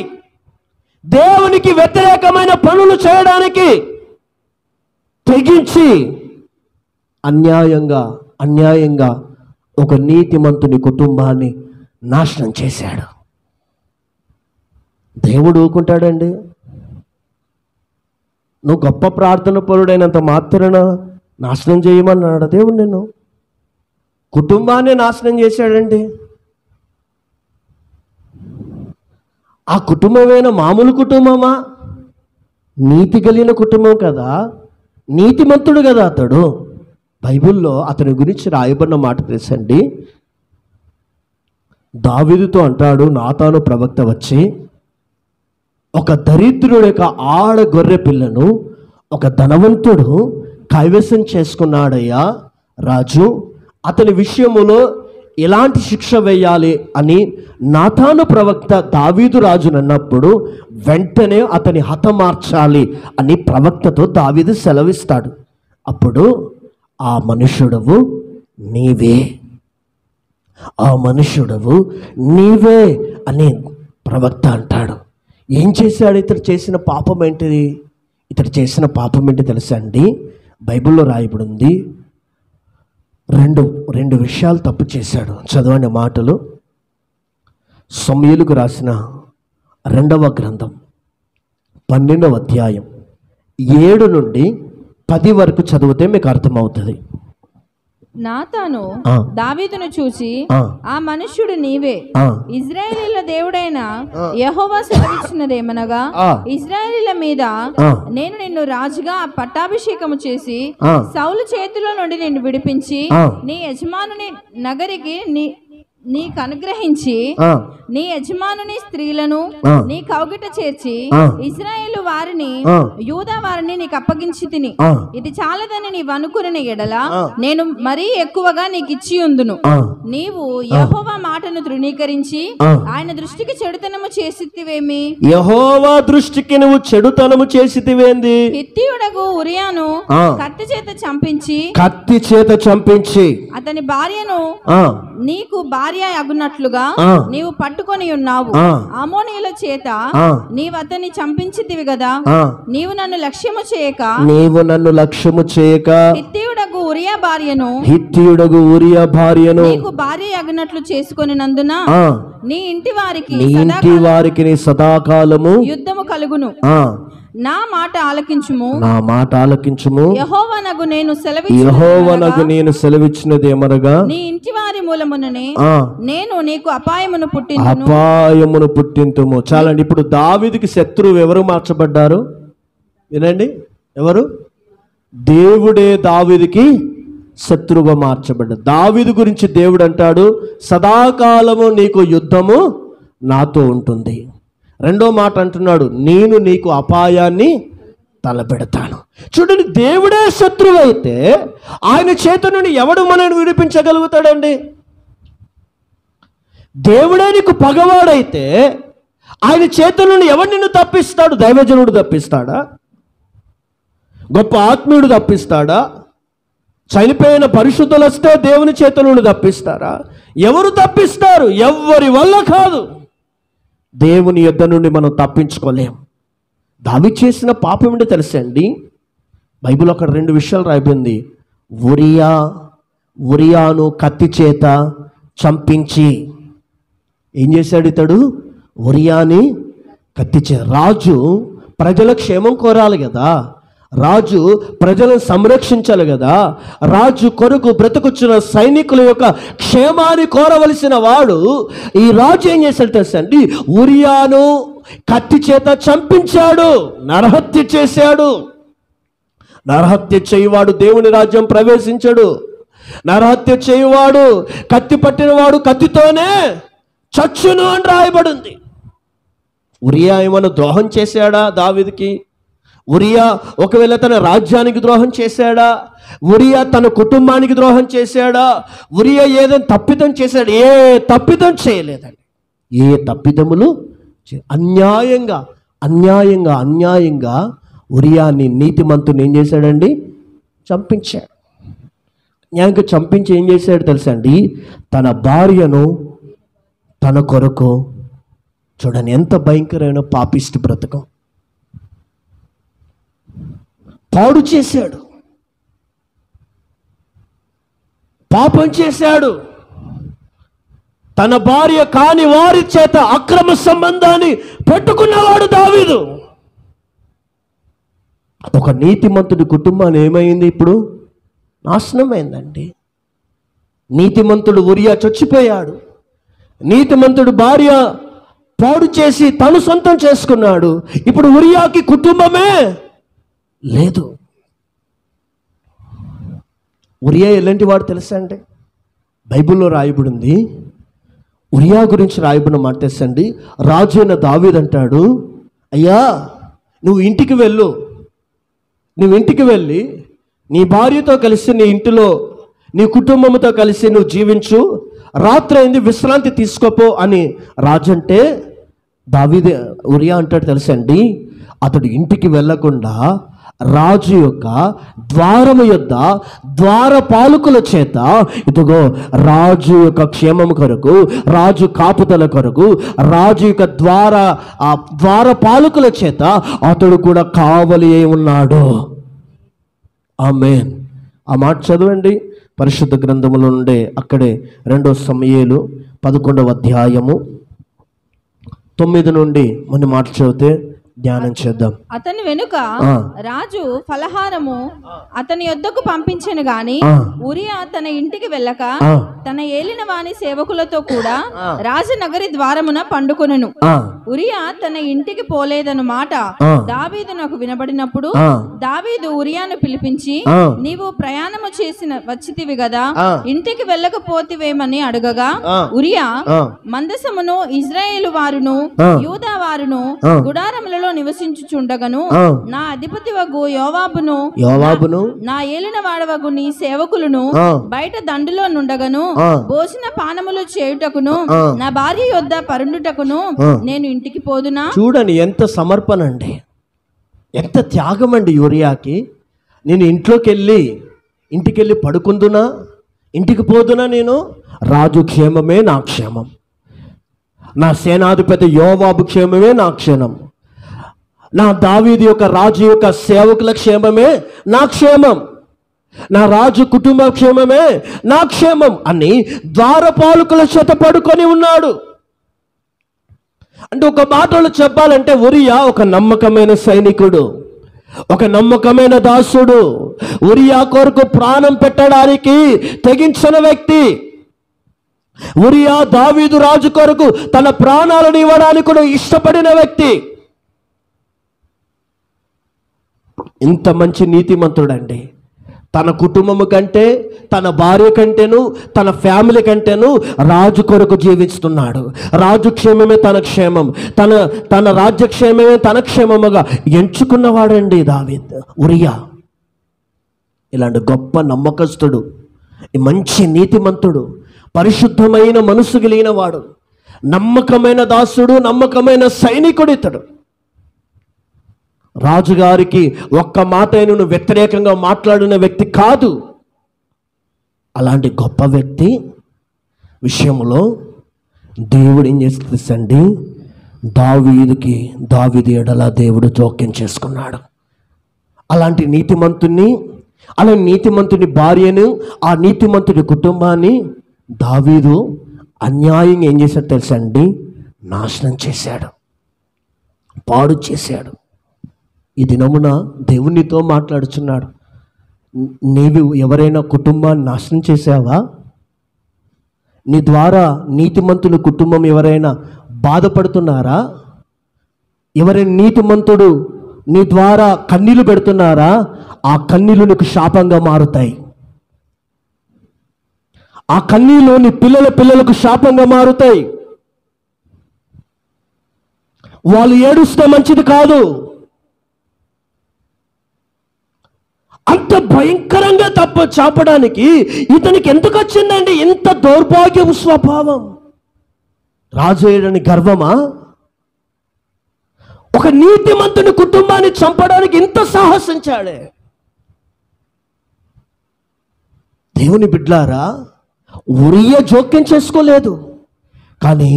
దేవునికి వ్యతిరేకమైన పనులు చేయడానికి తెగించి అన్యాయంగా ఒక నీతిమంతుని కుటుంబాన్ని నాశనం చేశాడు. దేవుడు ఊరుకుంటాడండి? నువ్వు గొప్ప ప్రార్థన పరుడైనంత మాత్రాన నాశనం చేయమన్నాడు దేవుడు నిన్ను. కుటుంబాన్ని నాశనం చేశాడండి. ఆ కుటుంబమైన మామూలు కుటుంబమా? నీతి కలిగిన కుటుంబం కదా, నీతిమంతుడు కదా అతడు. బైబిల్లో అతని గురించి రాయబడిన మాట తెలుసండి. దావీదుతో అంటాడు నాతాను ప్రవక్త వచ్చి, ఒక దరిద్రుడి యొక్క ఆడ గొర్రె పిల్లను ఒక ధనవంతుడు కైవసం చేసుకున్నాడయ్యా రాజు, అతని విషయములో ఎలాంటి శిక్ష వేయాలి అని నాతాను ప్రవక్త దావీదు రాజును అన్నప్పుడు వెంటనే అతని హతమార్చాలి అని ప్రవక్తతో దావీదు సెలవిస్తాడు. అప్పుడు ఆ మనుష్యుడవు నీవే, ఆ మనుష్యుడవు నీవే అని ప్రవక్త అంటాడు, ఏం చేశాడు? ఇతడు చేసిన పాపం ఏంటిది? ఇతడు చేసిన పాపం ఏంటి తెలుసా అండి? బైబిల్లో రాయబడి ఉంది, రెండు విషయాలు తప్పు చేశాడు. చదవండి మాటలు. సమూయేలుకు రాసిన 2వ గ్రంథం 12వ అధ్యాయం 7 నుండి 10 వరకు చదివితే మీకు అర్థమవుతుంది. నాతాను దావీదును చూసి, ఆ మనుష్యుడు నీవే, ఇశ్రాయేలీయుల దేవుడైన యెహోవా సెలవిచ్చినదేమనగా, ఇశ్రాయేలీయుల మీద నేను నిన్ను రాజుగా పట్టాభిషేకము చేసి సౌలు చేతిలో నుండి నిన్ను విడిపించి నీ యజమానుని నగరికి నీకు అనుగ్రహించి నీ యజమానుని స్త్రీలను నీ కౌగిట చేర్చి ఇశ్రాయేలు వారిని యూదా వారిని నీకు అప్పగించి తిని, ఇది చాలదని నీవు అనుకుని ఎడల నేను మరీ ఎక్కువగా నీకు ఇచ్చి ఉందును. నీవు యెహోవా మాటను తృణీకరించి ఆయన దృష్టికి చెడుతనము చేసితివేమి? యెహోవా దృష్టికి నువ్వు చెడుతనము చేసితివేంది? హిత్తీయుడగు ఉరియాను కత్తి చేత చంపించి అతని భార్యను నీకు భార్య అగునట్లుగా నీవు పట్టుకొని ఉన్నావు. అమోనీయుల చేత నీవు అతన్ని చంపించితివి కదా. నీవు నన్ను లక్ష్యము చేయక హిత్తీయుడగు ఉరియా భార్యను నీకు భార్య అగునట్లు చేసుకొని నందున నీ ఇంటి వారికి సదాకాలము యుద్ధము కలుగును. నా మాట ఆలకించుము. యెహోవానగు నేను సెలవిచ్చినదేమనగా, నీ ఇంటి వారి మూలముననే నేను నీకు అపాయమును పుట్టింతుము. చాలండి. ఇప్పుడు దావీదుకి శత్రువు ఎవరు మార్చబడ్డారు? వినండి, ఎవరు? దేవుడే దావీదుకి శత్రువుగా మార్చబడ్డాడు. దావీదు గురించి దేవుడు అంటాడు, సదాకాలము నీకు యుద్ధము నాతో ఉంటుంది. రెండో మాట అంటున్నాడు, నేను నీకు అపాయాన్ని తలపెడతాను. చూడండి, దేవుడే శత్రువు అయితే ఆయన చేతి నుండి ఎవడు మనల్ని విడిపించగలుగుతాడండి? దేవుడే నీకు పగవాడైతే ఆయన చేతి నుండి ఎవడు నిన్ను తప్పిస్తాడు? దైవజనుడు తప్పిస్తాడా? గొప్ప ఆత్మీయుడు తప్పిస్తాడా? చనిపోయిన పరిశుద్ధులు వస్తే దేవుని చేతి నుండి తప్పిస్తారా? ఎవరు తప్పిస్తారు? ఎవ్వరి వల్ల కాదు. దేవుని యొద్ద నుండి మనం తప్పించుకోలేం. దావీదు చేసిన పాపం ఏంటో తెలుసండి? బైబిల్ అక్కడ 2 విషయాలు రాయబడింది. ఉరియాను కత్తి చేత చంపించి. ఏం చేశాడు ఇతడు? ఉరియాని కత్తి చేత. రాజు ప్రజల క్షేమం కోరాలి కదా, రాజు ప్రజలను సంరక్షించాలి కదా, రాజు కొరకు బ్రతుకుచున్న సైనికుల యొక్క క్షేమాన్ని కోరవలసిన వాడు ఈ రాజు ఏం చేశాడు తెలుసా అండి? ఉరియాను కత్తి చేత చంపించాడు, నరహత్య చేశాడు. నరహత్య చేయువాడు దేవుని రాజ్యం ప్రవేశించడు. నరహత్య చేయువాడు, కత్తి పట్టినవాడు కత్తితోనే చచ్చును అని రాయబడింది. ఉరియా ఏమన్నా ద్రోహం చేశాడా దావీదుకి? ఉరియా ఒకవేళ తన రాజ్యానికి ద్రోహం చేశాడా? ఉరియా తన కుటుంబానికి ద్రోహం చేశాడా? ఉరియా ఏదైనా తప్పిదం చేశాడు? ఏ తప్పిదం చేయలేదండి. ఏ తప్పిదములు అన్యాయంగా ఉరియాని నీతిమంతుని ఏం చేశాడండి? చంపించాడు. న్యాయంగా చంపించి ఏం చేశాడు తెలుసా అండి? తన భార్యను తన కొరకు, చూడండి ఎంత భయంకరమైన పాపిష్టి బ్రతకం, పాడు చేశాడు, పాపం చేశాడు. తన భార్య కాని వారి చేత అక్రమ సంబంధాన్ని పెట్టుకున్నవాడు దావీదు. ఒక నీతిమంతుడి కుటుంబాన్ని ఏమైంది? ఇప్పుడు నాశనమైందండి. నీతిమంతుడు ఉరియా చచ్చిపోయాడు. నీతిమంతుడు భార్య పాడు చేసి తను సొంతం చేసుకున్నాడు. ఇప్పుడు ఉరియాకి కుటుంబమే లేదు. ఉరియా ఎలాంటి వాడు తెలుసా అండి? బైబిల్లో రాయబడింది. ఉరియా గురించి రాయబడిన మాట తెలుసండి? రాజు అయిన దావీదు అంటాడు, అయ్యా నువ్వు ఇంటికి వెళ్ళి నీ భార్యతో కలిసి నీ ఇంటిలో నీ కుటుంబంతో కలిసి నువ్వు జీవించు, రాత్రి అయింది విశ్రాంతి తీసుకోపో అని రాజు అంటే ఉరియా అంటాడు తెలుసండి, అతడు ఇంటికి వెళ్ళకుండా రాజు యొక్క ద్వారము యొద్ద ద్వారపాలకుల చేత ఇదిగో రాజు యొక్క క్షేమం కొరకు, రాజు కాపుదల కొరకు, రాజు యొక్క ద్వారపాలకుల చేత అతడు కూడా కావలి అయి ఉన్నాడు. ఆమేన్. ఆ మాట చదవండి పరిశుద్ధ గ్రంథములో నుండే, అక్కడే 2 సమూయేలు 11వ అధ్యాయము 9 నుండి మన మాట చదివితే ధ్యానం చేద్దాం. అతని వెనుక రాజు ఫలహారము అతని యొద్దకు పంపించెను గాని ఉరియా తన ఇంటికి వెళ్ళక తన ఏలిన వాని సేవకులతో కూడా రాజనగరి ద్వారమున పండుకొనెను. ఉరియా తన ఇంటికి పోలేదను మాట దావీదు నాకు వినబడినప్పుడు దావీదు ఉరియాను పిలిపించి, నీవు ప్రయాణము వచ్చితివి గదా, ఇంటికి వెళ్ళకపోతివేమని అడగగా, ఉరియా మందసమును ఇజ్రాయేలు వారును యూదా వారును గుడారములలో నివసించుచుండగను నా అధిపతి వగు యోవాబును నా ఏలిన వాడవగు నీ సేవకులను బయట దండులో నుండగను భోజన పానములు చేయుటకును నా భార్య యొద్ద పరుండుటకును నేను ఇంటికి పోదునా? చూడండి ఎంత సమర్పణ అండి, ఎంత త్యాగం అండి యూరియాకి. నేను ఇంటికి వెళ్ళి పడుకుందునా, ఇంటికి పోదునా? నేను రాజు క్షేమమే నా క్షేమం, నా సేనాధిపతి యోవాబు క్షేమమే నా క్షేమం, నా దావీదు యొక్క రాజు యొక్క సేవకుల క్షేమమే నా క్షేమం, నా రాజు కుటుంబ క్షేమమే నా క్షేమం అని ద్వారపాలకుల చేత పడుకొని ఉన్నాడు. అంటే ఒక మాటలో చెప్పాలంటే ఉరియా ఒక నమ్మకమైన సైనికుడు, ఒక నమ్మకమైన దాసుడు, ఉరియా కొరకు ప్రాణం పెట్టడానికి తెగించిన వ్యక్తి. ఉరియా దావీదు రాజు కొరకు తన ప్రాణాలను ఇవ్వడానికి కూడా ఇష్టపడిన వ్యక్తి. ఇంత మంచి నీతిమంతుడండి. తన కుటుంబము కంటే, తన భార్య కంటేను, తన ఫ్యామిలీ కంటేను రాజు కొరకు జీవిస్తున్నాడు. రాజు క్షేమమే తన క్షేమం, తన రాజ్యక్షేమమే తన క్షేమముగా ఎంచుకున్నవాడండి దావీదు ఉరియా. ఇలాంటి గొప్ప నమ్మకస్తుడు, మంచి నీతిమంతుడు, పరిశుద్ధమైన మనసు కలిగిన వాడు, నమ్మకమైన దాసుడు, నమ్మకమైన సైనికుడు ఇతడు. రాజుగారికి ఒక్క మాట అయినను వ్యతిరేకంగా మాట్లాడిన వ్యక్తి కాదు. అలాంటి గొప్ప వ్యక్తి విషయంలో దేవుడు ఏం చేస్తుందండి, దావీదు ఎడల దేవుడు జోక్యం చేసుకున్నాడు. అలాంటి నీతిమంతుని భార్యను, ఆ నీతిమంతుడి కుటుంబాన్ని దావీదు అన్యాయంగా ఏం చేశాడు తెలుసా అండి, నాశనం చేశాడు, పాడు చేశాడు. ఈ దినమున దేవునితో మాట్లాడుచున్నాడు. నీవు ఎవరైనా కుటుంబాన్ని నాశనం చేసావా? నీ ద్వారా నీతిమంతుల కుటుంబం ఎవరైనా బాధపడుతున్నారా? ఎవరైనా నీతిమంతుడు నీ ద్వారా కన్నీళ్లు పెడుతున్నారా? ఆ కన్నీళ్లు నీకు శాపంగా మారుతాయి. ఆ కన్నీళ్లు నీ పిల్లలకు శాపంగా మారుతాయి. వాళ్ళు ఏడుస్తే మంచిది కాదు. అంత భయంకరంగా తప్ప చాపడానికి ఇతనికి ఎందుకు వచ్చిందండి ఇంత దౌర్భాగ్యపు స్వభావం? రాజు అయ్యడని గర్వమా? ఒక నీతిమంతుని కుటుంబాన్ని చంపడానికి ఇంత సాహసించాడే. దేవుని బిడ్లారా, ఉరియా జోక్యం చేసుకోలేదు, కానీ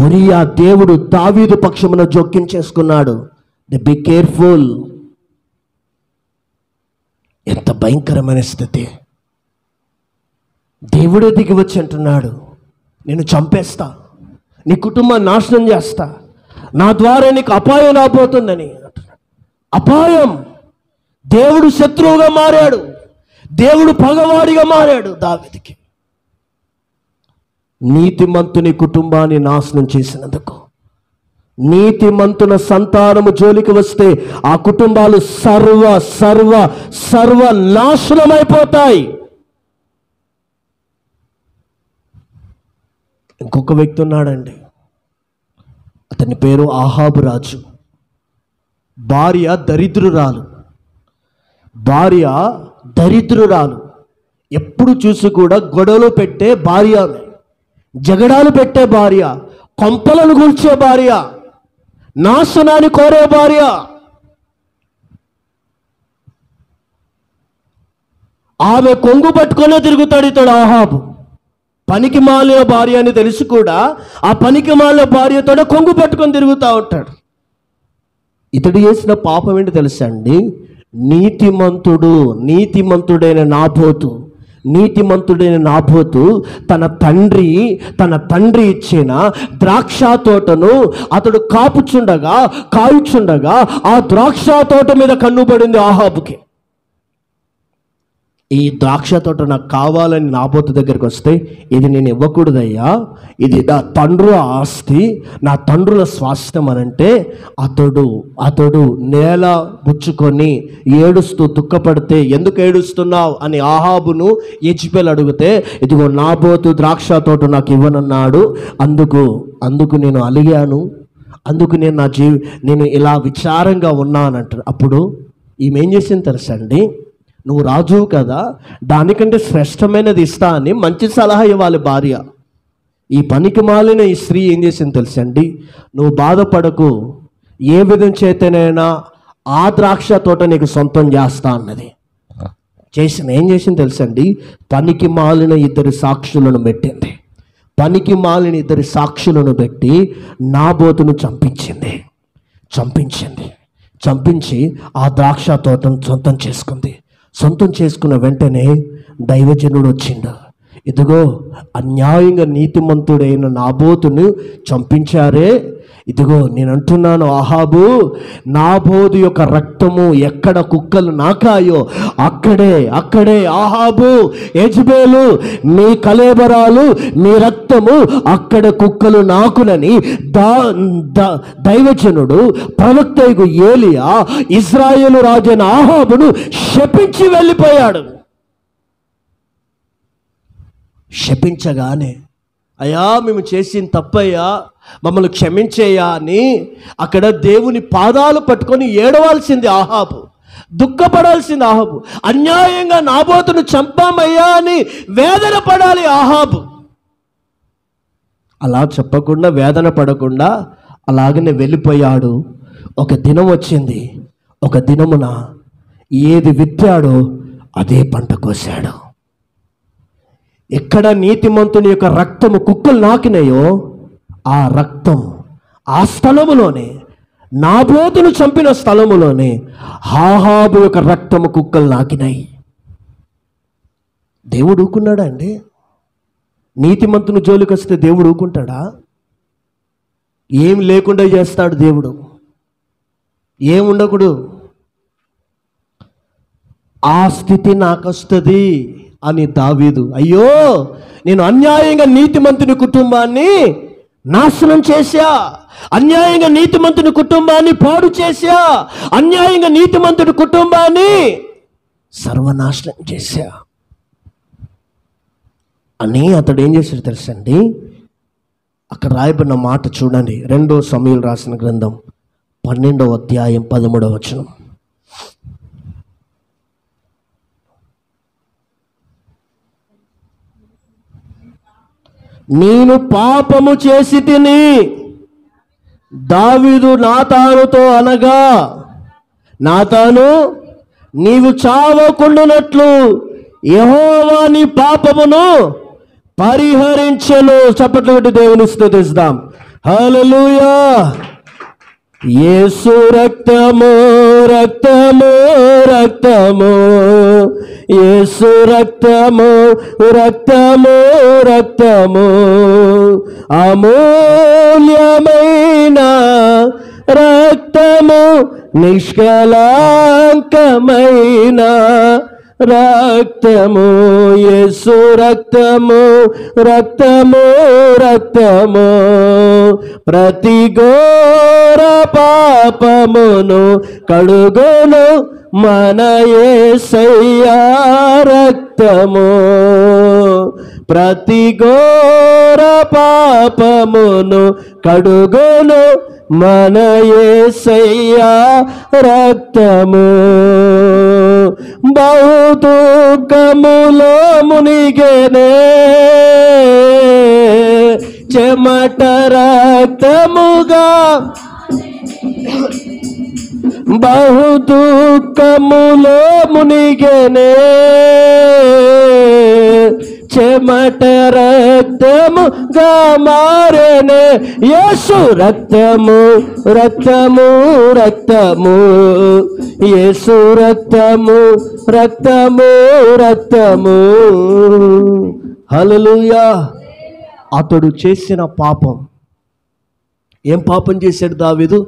ఉరియా దేవుడు దావీదు పక్షమున జోక్యం చేసుకున్నాడు. Be careful. ఎంత భయంకరమైన స్థితి. దేవుడే దిగి వచ్చి అంటున్నాడు, నేను చంపేస్తా, నీ కుటుంబాన్ని నాశనం చేస్తా, నా ద్వారా నీకు అపాయం రాబోతుందని. అపాయం. దేవుడు శత్రువుగా మారాడు, దేవుడు పగవాడిగా మారాడు దావీదుకి. నీతిమంతుని కుటుంబాన్ని నాశనం చేసినందుకు, నీతిమంతుల సంతానము జోలికి వస్తే ఆ కుటుంబాలు సర్వ నాశనమైపోతాయి. ఇంకొక వ్యక్తి ఉన్నాడండి, అతని పేరు ఆహాబు రాజు. భార్య దరిద్రురాలు. ఎప్పుడు చూసి కూడా గొడవలు పెట్టే భార్య, జగడాలు పెట్టే భార్య, కొంపలను కూల్చే భార్య, నాశనాన్ని కోరే భార్య. ఆమె కొంగు పట్టుకునే తిరుగుతాడు ఇతడు ఆహాబు. పనికి మాలిన భార్య అని తెలిసి కూడా ఆ పనికి మాలిన భార్యతో కొంగు పట్టుకొని తిరుగుతూ ఉంటాడు. ఇతడు చేసిన పాపం ఏంటి తెలుసా అండి? నీతిమంతుడైన నాబోతు తన తండ్రి ఇచ్చిన ద్రాక్ష తోటను అతడు కాయుచుండగా ఆ ద్రాక్ష తోట మీద కన్నుపడింది ఆహాబుకి. ఈ ద్రాక్ష తోట నాకు కావాలని నాబోతు దగ్గరికి వస్తే, ఇది నేను ఇవ్వకూడదయ్యా, ఇది నా తండ్రుల ఆస్తి, నా తండ్రుల స్వాస్థ్యం అనంటే అతడు నేల బుచ్చుకొని ఏడుస్తూ దుఃఖపడితే, ఎందుకు ఏడుస్తున్నావు అని ఆహాబును యెజెబెల్ అడిగితే, ఇదిగో నాబోతు ద్రాక్ష తోట నాకు ఇవ్వనన్నాడు, అందుకు నేను అలిగాను, అందుకు నేను ఇలా విచారంగా ఉన్నానంటాడు. అప్పుడు ఈమె ఏం చేసింది తెలుసా అండి? నువ్వు రాజువు కదా, దానికంటే శ్రేష్టమైనది ఇస్తా అని మంచి సలహా ఇవ్వాలి భార్య. ఈ పనికి మాలిన ఈ స్త్రీ ఏం చేసింది తెలుసండి? నువ్వు బాధపడకు, ఏ విధం చేతనైనా ఆ ద్రాక్ష తోట నీకు సొంతం చేస్తా అన్నది. ఏం చేసింది తెలుసండి? పనికి మాలిన ఇద్దరు సాక్షులను పెట్టి నాబోతును చంపించి ఆ ద్రాక్ష తోటను సొంతం చేసుకున్న వెంటనే దైవజనుడు వచ్చిండు. ఇదిగో అన్యాయంగా నీతిమంతుడైన నాబోతును చంపించారే, ఇదిగో నేను అంటున్నాను ఆహాబు, నాబోతు యొక్క రక్తము ఎక్కడ కుక్కలు నాకాయో అక్కడే ఆహాబు, యెజెబెలు, మీ కళేబరాలు, మీ రక్తము అక్కడ కుక్కలు నాకునని దైవజనుడు ప్రవక్తయగు ఏలియా ఇశ్రాయేలు రాజైన ఆహాబును శపించి వెళ్ళిపోయాడు. శపించగానే, అయ్యా మేము చేసిన తప్పయ్యా, మమ్మల్ని క్షమించేయా అని అక్కడ దేవుని పాదాలు పట్టుకొని ఏడవాల్సింది ఆహాబు, దుఃఖపడాల్సింది ఆహాబు. అన్యాయంగా నాబోతును చంపామయ్యా అని వేదన పడాలి ఆహాబు. అలా చెప్పకుండా, వేదన పడకుండా అలాగనే వెళ్ళిపోయాడు. ఒక దినం వచ్చింది, ఒక దినమున ఏది విత్తాడో అదే పంట కోసాడు. ఎక్కడ నీతిమంతుని యొక్క రక్తము కుక్కలు నాకినాయో ఆ రక్తం ఆ స్థలములోనే, నాబోతును చంపిన స్థలములోనే ఆహాబు యొక్క రక్తము కుక్కలు నాకినాయి. దేవుడు ఊకున్నాడా అండి? నీతిమంతుని జోలికి వస్తే దేవుడు ఊకుంటాడా? ఏం లేకుండా చేస్తాడు దేవుడు. ఏం ఉండకూడదు. ఆ స్థితి నాకు వస్తుంది అని దావీదు, అయ్యో నేను అన్యాయంగా నీతిమంతుని కుటుంబాన్ని నాశనం చేశా, అన్యాయంగా నీతిమంతుని కుటుంబాన్ని పాడు చేశా, అన్యాయంగా నీతిమంతుడి కుటుంబాన్ని సర్వనాశనం చేశా అని అతడు ఏం చేశాడు తెలుసండి? అక్కడ రాయబడిన మాట చూడండి, 2 సమూయేలు రాసిన గ్రంథం 12వ అధ్యాయం 13వ వచనం. నేను పాపము చేసి తిని, దావీదు నాతానుతో అనగా, నాతాను నీవు చావకుండునట్లు యెహోవా నీ పాపమును పరిహరించెను. చప్పట్లు కొట్టి దేవుని స్తుతిద్దాం. హల్లెలూయా. యేసు రక్తము రక్తము రక్తము, యేసు రక్తము రక్తము రక్తము, అమూల్యమైన రక్తము, నిష్కళంకమైన రక్తము, యేసు రక్తము రక్తము రక్తము, ప్రతి ఘోర పాపమును కడుగును మన యేసయ్యా రక్తము, ప్రతి ఘోర పాపమును కడుగును మన యేసయ్యా రక్తము. బహు దుఃఖములో మునిగెనే చెమట రక్తముగా, బహు దుఃఖములో మునిగెనే చెమట రక్తముగా మారేనే. యేసు రక్తము రక్తము రక్తము, యేసు రక్తము రక్తము రక్తము. హల్లెలూయా. అతడు చేసిన పాపం, ఏం పాపం చేశాడు దావీదు?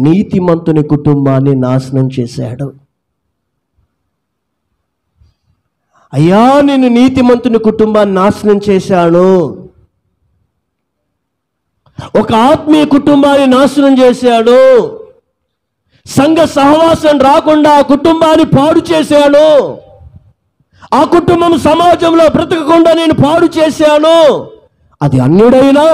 నీతిమంతుని కుటుంబాన్ని నాశనం చేశాడు. అయ్యా, నేను నీతిమంతుని కుటుంబాన్ని నాశనం చేశాను, ఒక ఆత్మీయ కుటుంబాన్ని నాశనం చేశాడు, సంఘ సహవాసం రాకుండా ఆ కుటుంబాన్ని పాడు చేశాను, ఆ కుటుంబం సమాజంలో బ్రతకకుండా నేను పాడు చేశాను. అది అన్యుడైనా,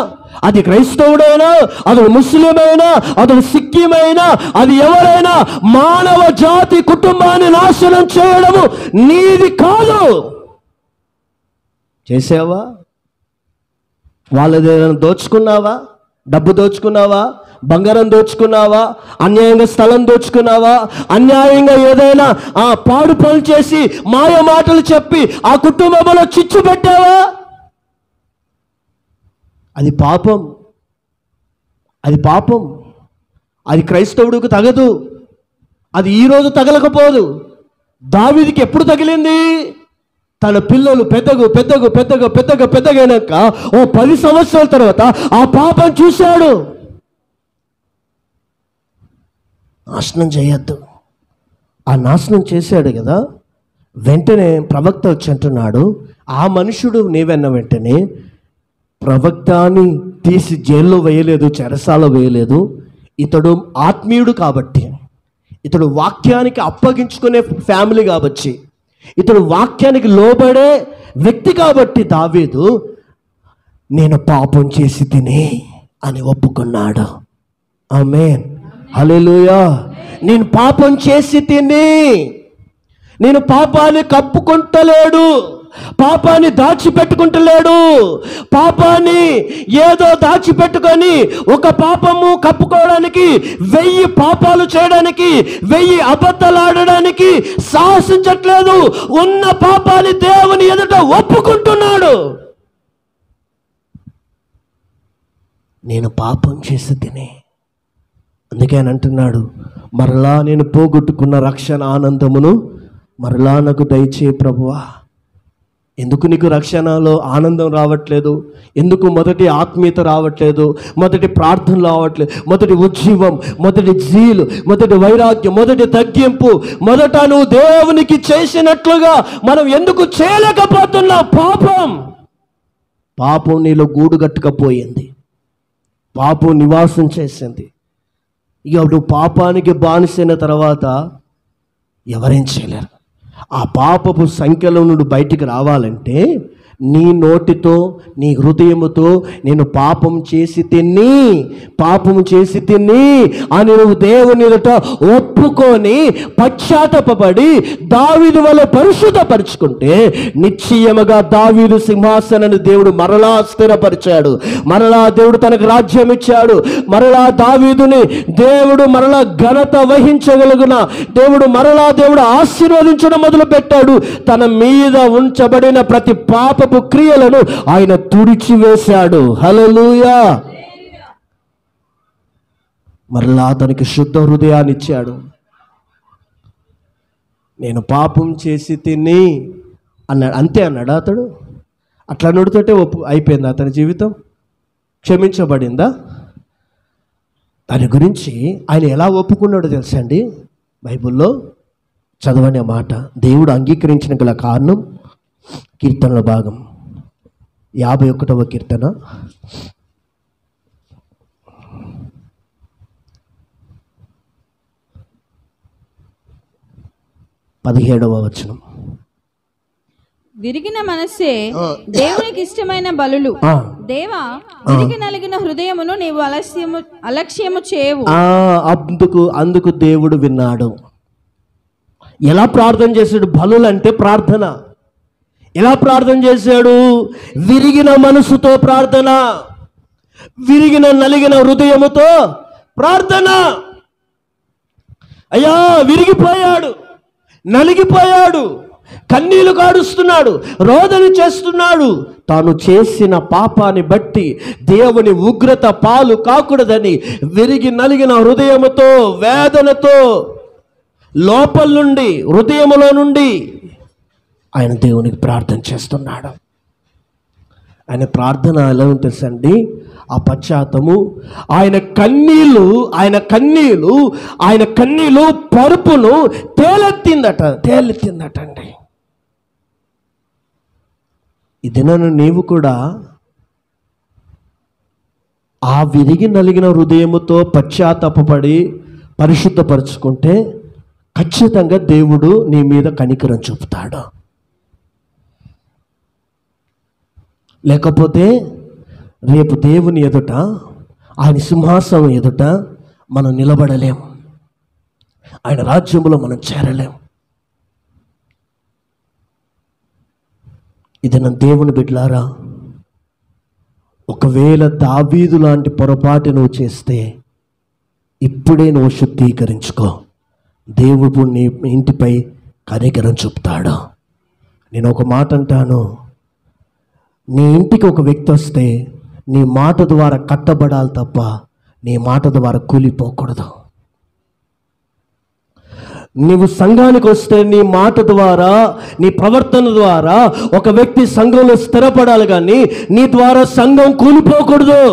అది క్రైస్తవుడైనా, అతడు ముస్లిం అయినా, అతడు సిక్కిమైనా, అది ఎవరైనా, మానవ జాతి కుటుంబాన్ని నాశనం చేయడము నీది కాదు. చేసావా? వాళ్ళదేమైనా దోచుకున్నావా? డబ్బు దోచుకున్నావా? బంగారం దోచుకున్నావా? అన్యాయంగా స్థలం దోచుకున్నావా? అన్యాయంగా ఏదైనా పాడు పనులు చేసి మాయ మాటలు చెప్పి ఆ కుటుంబంలో చిచ్చు పెట్టావా? అది పాపం, అది పాపం. అది క్రైస్తవుడికి తగదు. అది ఈరోజు తగలకపోదు. దావీదుకి ఎప్పుడు తగిలింది? తన పిల్లలు పెద్దగైనాక ఓ 10 సంవత్సరాల తర్వాత ఆ పాపం చూశాడు. నాశనం చేయొద్దు. ఆ నాశనం చేశాడు కదా. వెంటనే ప్రవక్త వచ్చి అంటున్నాడు, ఆ మనుషుడు నీవన్న వెంటనే ప్రవక్తని తీసి జైల్లో వేయలేదు, చెరసాల వేయలేదు. ఇతడు ఆత్మీయుడు కాబట్టి, ఇతడు వాక్యానికి అప్పగించుకునే ఫ్యామిలీ కాబట్టి, ఇతడు వాక్యానికి లోబడే వ్యక్తి కాబట్టి దావీదు నేను పాపం చేసి తిని అని ఒప్పుకున్నాడు. ఆమేన్, హల్లెలూయా. నేను పాపం చేసి తిని, నేను పాపాన్ని కప్పుకుంటలేడు, పాపాన్ని దాచిపెట్టుకుంటలేడు. పాపాన్ని ఏదో దాచిపెట్టుకొని ఒక పాపము కప్పుకోవడానికి 1000 పాపాలు చేయడానికి, 1000 అబద్ధాలు ఆడడానికి సాహసించట్లేదు. ఉన్న పాపాన్ని దేవుని ఎదుట ఒప్పుకుంటున్నాడు. నేను పాపం చేసి తిని, అందుకే అని అంటున్నాడు, మరలా నేను పోగొట్టుకున్న రక్షణ ఆనందమును మరలా నాకు దయచేయి ప్రభువా. ఎందుకు నీకు రక్షణలో ఆనందం రావట్లేదు? ఎందుకు మొదటి ఆత్మీయత రావట్లేదు? మొదటి ప్రార్థన రావట్లేదు? మొదటి ఉజ్జీవం, మొదటి జీలు, మొదటి వైరాగ్యం, మొదటి తగ్గింపు, మొదట నువ్వు దేవునికి చేసినట్లుగా మనం ఎందుకు చేయలేకపోతున్నాం? పాపం నీలో గూడు కట్టుకపోయింది, పాపం నివాసం చేసింది. ఇక నువ్వు పాపానికి బానిసైన తర్వాత ఎవరేం చేయలేరు. ఆ పాపపు సంఖ్యలో నుండి బయటికి రావాలంటే నీ నోటితో, నీ హృదయముతో నేను పాపం చేసి తిని అని నువ్వు దేవుని ఎదుట ఒప్పుకొని పశ్చాత్తాపపడి దావీదు వలె పరిశుద్ధపరుచుకుంటే నిశ్చయముగా దావీదు సింహాసనాన్ని దేవుడు మరలా స్థిరపరిచాడు. మరలా దేవుడు తనకు రాజ్యం ఇచ్చాడు. మరలా దావీదుని దేవుడు మరలా ఘనత వహించగలుగున దేవుడు ఆశీర్వదించడం మొదలు పెట్టాడు. తన మీద ఉంచబడిన ప్రతి పాపపు క్రియలను ఆయన తుడిచివేశాడు. హల్లెలూయా. మరలా అతనికి శుద్ధ హృదయాన్ని ఇచ్చాడు. నేను పాపం చేసి తిని అన్నాడు. అంతే అన్నాడు అతడు. అట్లా నడుతుంటే అయిపోయిందా అతని జీవితం? క్షమించబడిందా? దాని గురించి ఆయన ఎలా ఒప్పుకున్నాడో తెలుసా అండి? బైబిల్లో చదవని మాట. దేవుడు అంగీకరించిన గల కారణం కీర్తనల భాగం 51వ కీర్తన 17వ వచనం. విరిగిన మనస్సే దేవునికి ఇష్టమైన బలులు. దేవా, విరిగి నలిగిన హృదయమును నీవు అలక్ష్యము చేయవు. అందుకు దేవుడు విన్నాడు. ఎలా ప్రార్థన చేశాడు? బలులు అంటే ప్రార్థన. ఎలా ప్రార్థన చేశాడు? విరిగిన మనసుతో ప్రార్థన, విరిగిన నలిగిన హృదయముతో ప్రార్థన. అయ్యా, విరిగిపోయాడు, నలిగిపోయాడు, కన్నీళ్లు కారుస్తున్నాడు, రోదన చేస్తున్నాడు. తాను చేసిన పాపాన్ని బట్టి దేవుని ఉగ్రత పాలు కాకూడదని విరిగి నలిగిన హృదయముతో, వేదనతో, లోపల నుండి, హృదయములో నుండి ఆయన దేవునికి ప్రార్థన చేస్తున్నాడు. ఆయన ప్రార్థన ఎలా ఉంటుందండి? ఆ పశ్చాత్తము, ఆయన కన్నీళ్ళు పరుపును తేలెత్తిందటండి. ఇది నన్ను నీవు కూడా ఆ విరిగి నలిగిన హృదయముతో పశ్చాత్తాపపడి పరిశుద్ధపరుచుకుంటే ఖచ్చితంగా దేవుడు నీ మీద కనికరం చూపుతాడు. లేకపోతే రేపు దేవుని ఎదుట, ఆయన సింహాసనం ఎదుట మనం నిలబడలేం, ఆయన రాజ్యంలో మనం చేరలేం. ఇది నా దేవుని బిడ్డలారా, ఒకవేళ దావీదు లాంటి పొరపాటు నువ్వు చేస్తే ఇప్పుడే నువ్వు శుద్ధీకరించుకో. దేవుడు నీ ఇంటిపై కనికరం చూపుతాడు. నేను ఒక మాట అంటాను, నీ ఇంటికి ఒక వ్యక్తి వస్తే నీ మాట ద్వారా కట్టబడాలి తప్ప నీ మాట ద్వారా కూలిపోకూడదు. నీవు సంఘానికి వస్తే నీ మాట ద్వారా, నీ ప్రవర్తన ద్వారా ఒక వ్యక్తి సంఘంలో స్థిరపడాలి, కానీ నీ ద్వారా సంఘం కూలిపోకూడదు.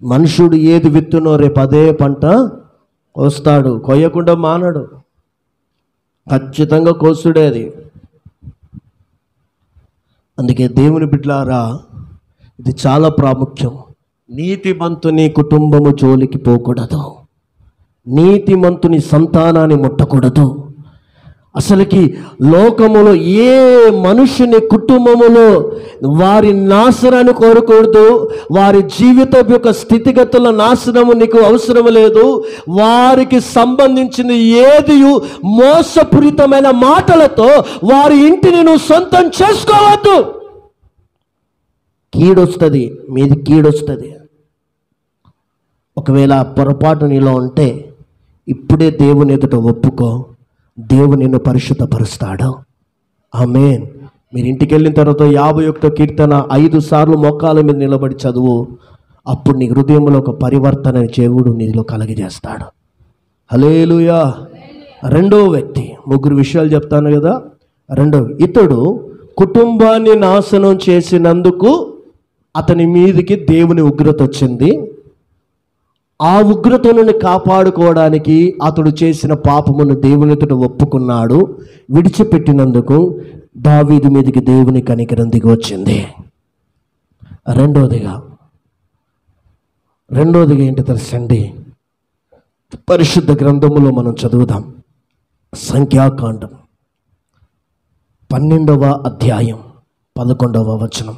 మనుషుడు ఏది విత్తునో రేపు అదే పంట కోస్తాడు, కొయ్యకుండా మానడు, ఖచ్చితంగా కోస్తుడే అది. అందుకే దేవుని బిడ్డలారా, ఇది చాలా ప్రాముఖ్యం. నీతిమంతుని కుటుంబము జోలికి పోకూడదు, నీతిమంతుని సంతానాన్ని ముట్టకూడదు. అసలుకి లోకములో ఏ మనుషుని కుటుంబములో వారి నాశనాన్ని కోరకూడదు, వారి జీవిత యొక్క స్థితిగతుల నాశనము నీకు అవసరం లేదు. వారికి సంబంధించిన ఏది మోసపూరితమైన మాటలతో వారి ఇంటిని నువ్వు సొంతం చేసుకోవద్దు. కీడొస్తుంది, మీది కీడొస్తుంది. ఒకవేళ పొరపాటు నీలో ఉంటే ఇప్పుడే దేవుని ఎదుట ఒప్పుకో, దేవుని నిన్ను పరిశుద్ధపరుస్తాడు. ఆమేన్. మీరు ఇంటికి వెళ్ళిన తర్వాత 51వ కీర్తన 5 సార్లు మోకాల మీద నిలబడి చదువు. అప్పుడు నీ హృదయంలో ఒక పరివర్తన దేవుడు నీలో కలగజేస్తాడు. హల్లెలూయా. రెండో వ్యక్తి, 3 విషయాలు చెప్తాను కదా. ఇతడు కుటుంబాన్ని నాశనం చేసినందుకు అతని మీదకి దేవుని ఉగ్రత వచ్చింది. ఆ ఉగ్రత నుండి కాపాడుకోవడానికి అతడు చేసిన పాపమును దేవుని ఎదుట ఒప్పుకున్నాడు. విడిచిపెట్టినందుకు దావీదు మీదకి దేవుని కనికరం దిగి వచ్చింది. రెండోదిగా ఏంటి తెలుసండి? పరిశుద్ధ గ్రంథములో మనం చదువుదాం. సంఖ్యాకాండం 12వ అధ్యాయం 11వ వచనం.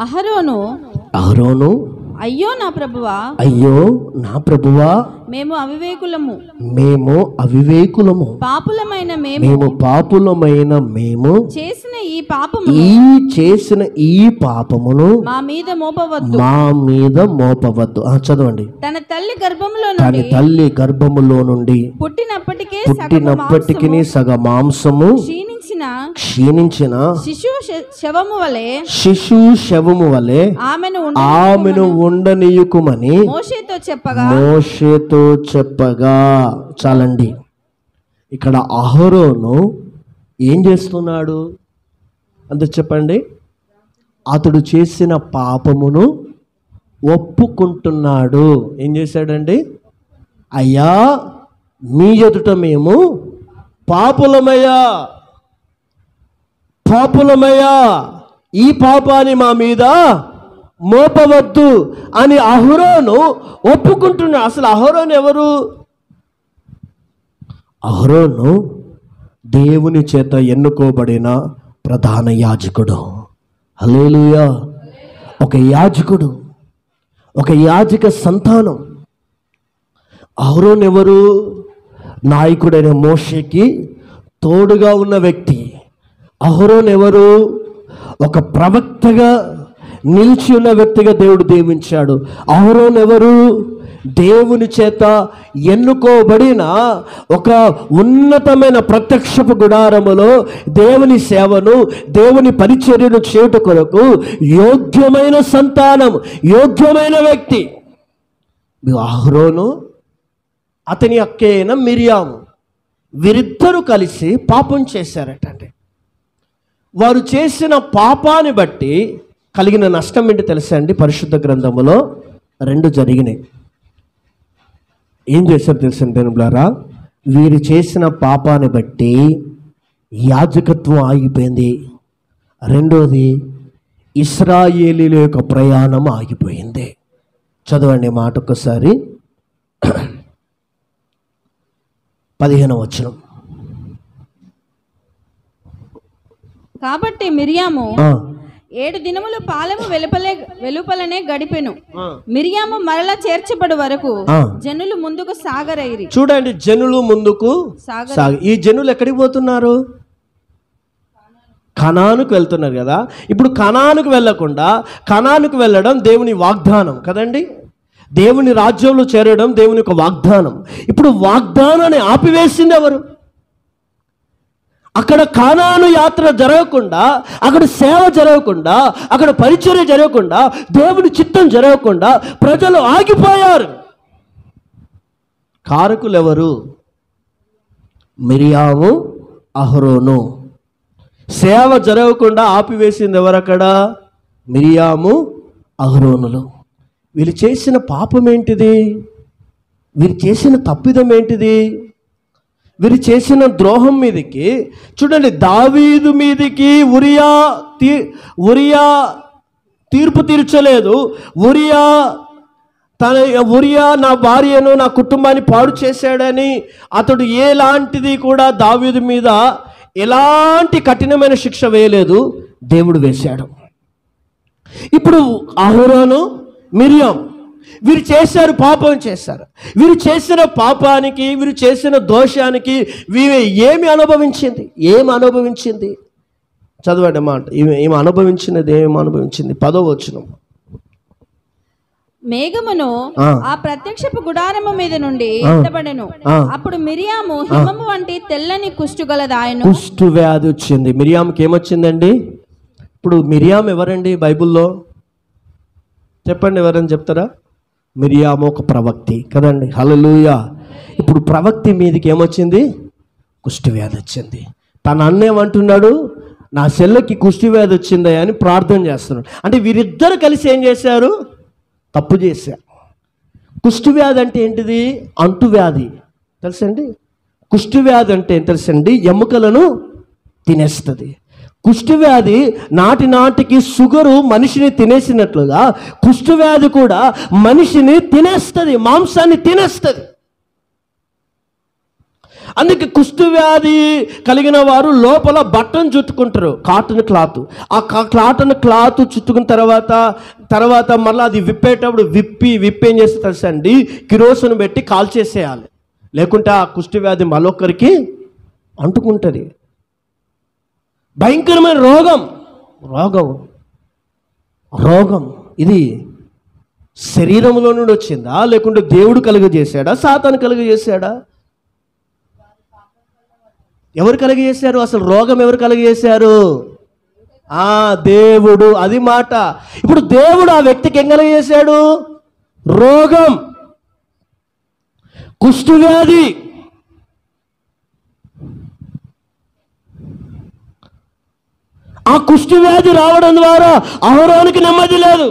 అహరోను, అయ్యో నా ప్రభువా, మేము అవివేకులము, పాపులమైన మేము చేసిన ఈ పాపమును మా మీద మోపవద్దు. చదవండి. తన తల్లి గర్భములో నుండి పుట్టినప్పటికీ సగ మాంసము క్షీణించిన శిశు శవము వలె ఆమెను ఉండనీయుకుమని మోషేతో చెప్పగా. చాలండి. ఇక్కడ అహరోను ఏం చేస్తున్నాడు అంత చెప్పండి? అతడు చేసిన పాపమును ఒప్పుకుంటున్నాడు. ఏం చేశాడండి? అయ్యా, మీ ఎదుట మేము పాపులమయ్యా, ఈ పాపాన్ని మా మీద మోపవద్దు అని అహరోను ఒప్పుకుంటున్నాడు. అసలు అహరోను ఎవరు? అహరోను దేవుని చేత ఎన్నుకోబడిన ప్రధాన యాజకుడు. హల్లెలూయా. ఒక యాజకుడు, ఒక యాజక సంతానం. అహరోను ఎవరు? నాయకుడైన మోషేకి తోడుగా ఉన్న వ్యక్తి. అహరోను ఎవరు? ఒక ప్రవక్తగా నిలిచి ఉన్న వ్యక్తిగా దేవుడు దీవించాడు. అహరోను ఎవరు? దేవుని చేత ఎన్నుకోబడిన ఒక ఉన్నతమైన ప్రత్యక్షపు గుడారములో దేవుని సేవను, దేవుని పరిచర్యను చేయుట కొరకు యోగ్యమైన సంతానం, యోగ్యమైన వ్యక్తి అహరోను, అతని అక్క అయిన మిరియాము. వీరిద్దరూ కలిసి పాపం చేశారటండి. వారు చేసిన పాపాన్ని బట్టి కలిగిన నష్టం ఏంటి తెలుసా అండి? పరిశుద్ధ గ్రంథములో 2 జరిగినాయి. ఏం చేశారు తెలుసా దేవులారా? వీరు చేసిన పాపాన్ని బట్టి యాజకత్వం ఆగిపోయింది. రెండోది, ఇశ్రాయేలీల యొక్క ప్రయాణం ఆగిపోయింది. చదవండి మాట ఒక్కసారి, 15వ వచనం. కాబట్టి మిరియాము 7 దినములు పాలెము వెలుపలనే గడిపెను. మిరియాము మరలా చేర్చబడు వరకు జనులు ముందుకు సాగరైరి. చూడండి, జనులు ముందుకు ఈ జనులు ఎక్కడికి పోతున్నారు? కనానుకు వెళ్తున్నారు కదా. ఇప్పుడు కనానుకు వెళ్ళకుండా, కనానుకు వెళ్ళడం దేవుని వాగ్దానం కదండి. దేవుని రాజ్యంలో చేరడం దేవుని యొక్క వాగ్దానం. ఇప్పుడు వాగ్దానాన్ని ఆపివేసింది ఎవరు? అక్కడ కానాను యాత్ర జరగకుండా, అక్కడ సేవ జరగకుండా, అక్కడ పరిచర్య జరగకుండా, దేవుని చిత్తం జరగకుండా ప్రజలు ఆగిపోయారు. కారకులు ఎవరు? మిరియాము, అహరోను. సేవ జరగకుండా ఆపివేసింది ఎవరక్కడ? మిరియాము, అహరోనులు. వీళ్ళు చేసిన పాపం ఏంటిది? వీరు చేసిన తప్పిదం ఏంటిది? వీరు చేసిన ద్రోహం మీదకి చూడండి, దావీదు మీదకి ఉరియా తీర్పు తీర్చలేదు. ఉరియా నా భార్యను, నా కుటుంబాన్ని పాడు చేశాడని అతడు ఎలాంటిది కూడా దావీదు మీద ఎలాంటి కఠినమైన శిక్ష వేయలేదు, దేవుడు వేశాడు. ఇప్పుడు అహరోను, మిరియాం వీరు చేశారు, పాపం చేశారు. వీరు చేసిన పాపానికి, వీరు చేసిన దోషానికి వీరు ఏమి అనుభవించింది? చదవండి మాట. ఏమి అనుభవించినది? 10వ వచనం. మేఘమును ఆ ప్రత్యక్షపు గుడారము మీద నుండి ఎత్తబడెను. అప్పుడు మిరియాము హిమము వంటి తెల్లని కుష్టు గలదాయను. కుష్టు వ్యాధి వచ్చింది. మిరియాముకి ఏమొచ్చిందండి? ఇప్పుడు మిరియాం ఎవరండి బైబిల్లో? చెప్పండి, ఎవరని చెప్తారా? మిరియాము ఒక ప్రవక్తి కదండి. హల్లెలూయా. ఇప్పుడు ప్రవక్తి మీదకి ఏమొచ్చింది? కుష్టి వ్యాధి వచ్చింది. తన అన్నేమంటున్నాడు? నా చెల్లెకి కుష్టి వ్యాధి వచ్చిందా అని ప్రార్థన చేస్తున్నాడు. అంటే వీరిద్దరు కలిసి ఏం చేశారు? తప్పు చేశారు. కుష్టి వ్యాధి అంటే ఏంటిది? అంటువ్యాధి తెలుసండి. కుష్టి వ్యాధి అంటే ఏం తెలుసండి? ఎముకలను తినేస్తుంది. కుష్ఠవ్యాధి నాటికి షుగరు మనిషిని తినేసినట్లుగా కుష్ఠవ్యాధి కూడా మనిషిని తినేస్తుంది, మాంసాన్ని తినేస్తుంది. అందుకే కుష్ఠవ్యాధి కలిగిన వారు లోపల బట్టను చుట్టుకుంటారు, కాటన్ క్లాత్. ఆ కాటన్ క్లాత్ చుట్టుకున్న తర్వాత మళ్ళీ అది విప్పేటప్పుడు విప్పి ఏం చేస్తే తెలుసా అండి? కిరోసిన్ పెట్టి కాల్చేసేయాలి, లేకుంటే ఆ కుష్ఠవ్యాధి మరొకరికి అంటుకుంటుంది. భయంకరమైన రోగం ఇది శరీరంలో నుండి వచ్చిందా, లేకుంటే దేవుడు కలుగజేశాడా, సాతాను కలుగజేశాడా? ఎవరు కలుగజేశారు? అసలు రోగం ఎవరు కలుగజేశారు? దేవుడు. అది మాట. ఇప్పుడు దేవుడు ఆ వ్యక్తికి ఏం కలుగజేశాడు? రోగం, కుష్ఠవ్యాధి. ఆ కుష్ఠవ్యాధి రావడం ద్వారా అహరోనుకి నెమ్మది లేదు,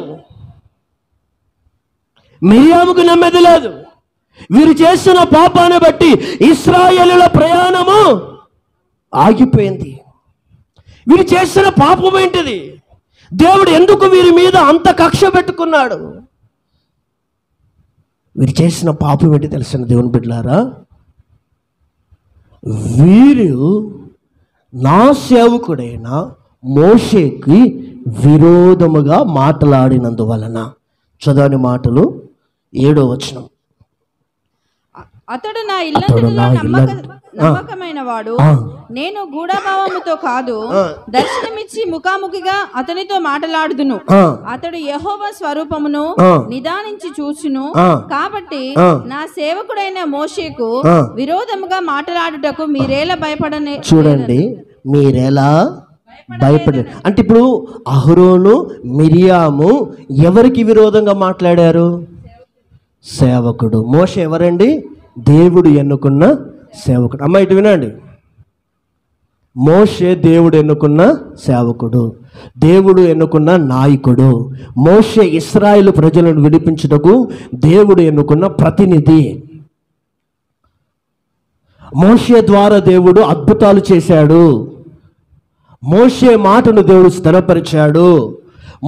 మిరియాముకు నెమ్మది లేదు. వీరు చేసిన పాపాన్ని బట్టి ఇశ్రాయేలుల ప్రయాణము ఆగిపోయింది. వీరు చేసిన పాపం ఏంటిది? దేవుడు ఎందుకు వీరి మీద అంత కక్ష పెట్టుకున్నాడు? వీరు చేసిన పాపం ఏంటి తెలిసిన దేవుని బిడ్డలారా? వీరు నా సేవకుడైన మోషేకి విరోధముగా మాట్లాడినందువలన. చదవని మాటలు 7వ వచనం. అతడు నా ఇల్లంతటిలో నమ్మకమైన వాడు, నేను గూఢభావముతో కాదు దర్శనమిచ్చి ముఖాముఖిగా అతనితో మాట్లాడుదును. అతడు యెహోవా స్వరూపమును నిదానించి చూచును. కాబట్టి నా సేవకుడైన మోషేకు విరోధముగా మాట్లాడుటకు మీరేలా భయపడనే. చూడండి, మీరెలా భయపడారు అంటే ఇప్పుడు అహరోను మిరియాము ఎవరికి విరోధంగా మాట్లాడారు? సేవకుడు. మోషే ఎవరండి? దేవుడు ఎన్నుకున్న సేవకుడు. అమ్మ ఇటు వినండి, మోషే దేవుడు ఎన్నుకున్న సేవకుడు, దేవుడు ఎన్నుకున్న నాయకుడు. మోషే ఇశ్రాయేలు ప్రజలను విడిపించుటకు దేవుడు ఎన్నుకున్న ప్రతినిధి. మోషే ద్వారా దేవుడు అద్భుతాలు చేశాడు. మోషే మాటను దేవుడు స్థిరపరిచాడు.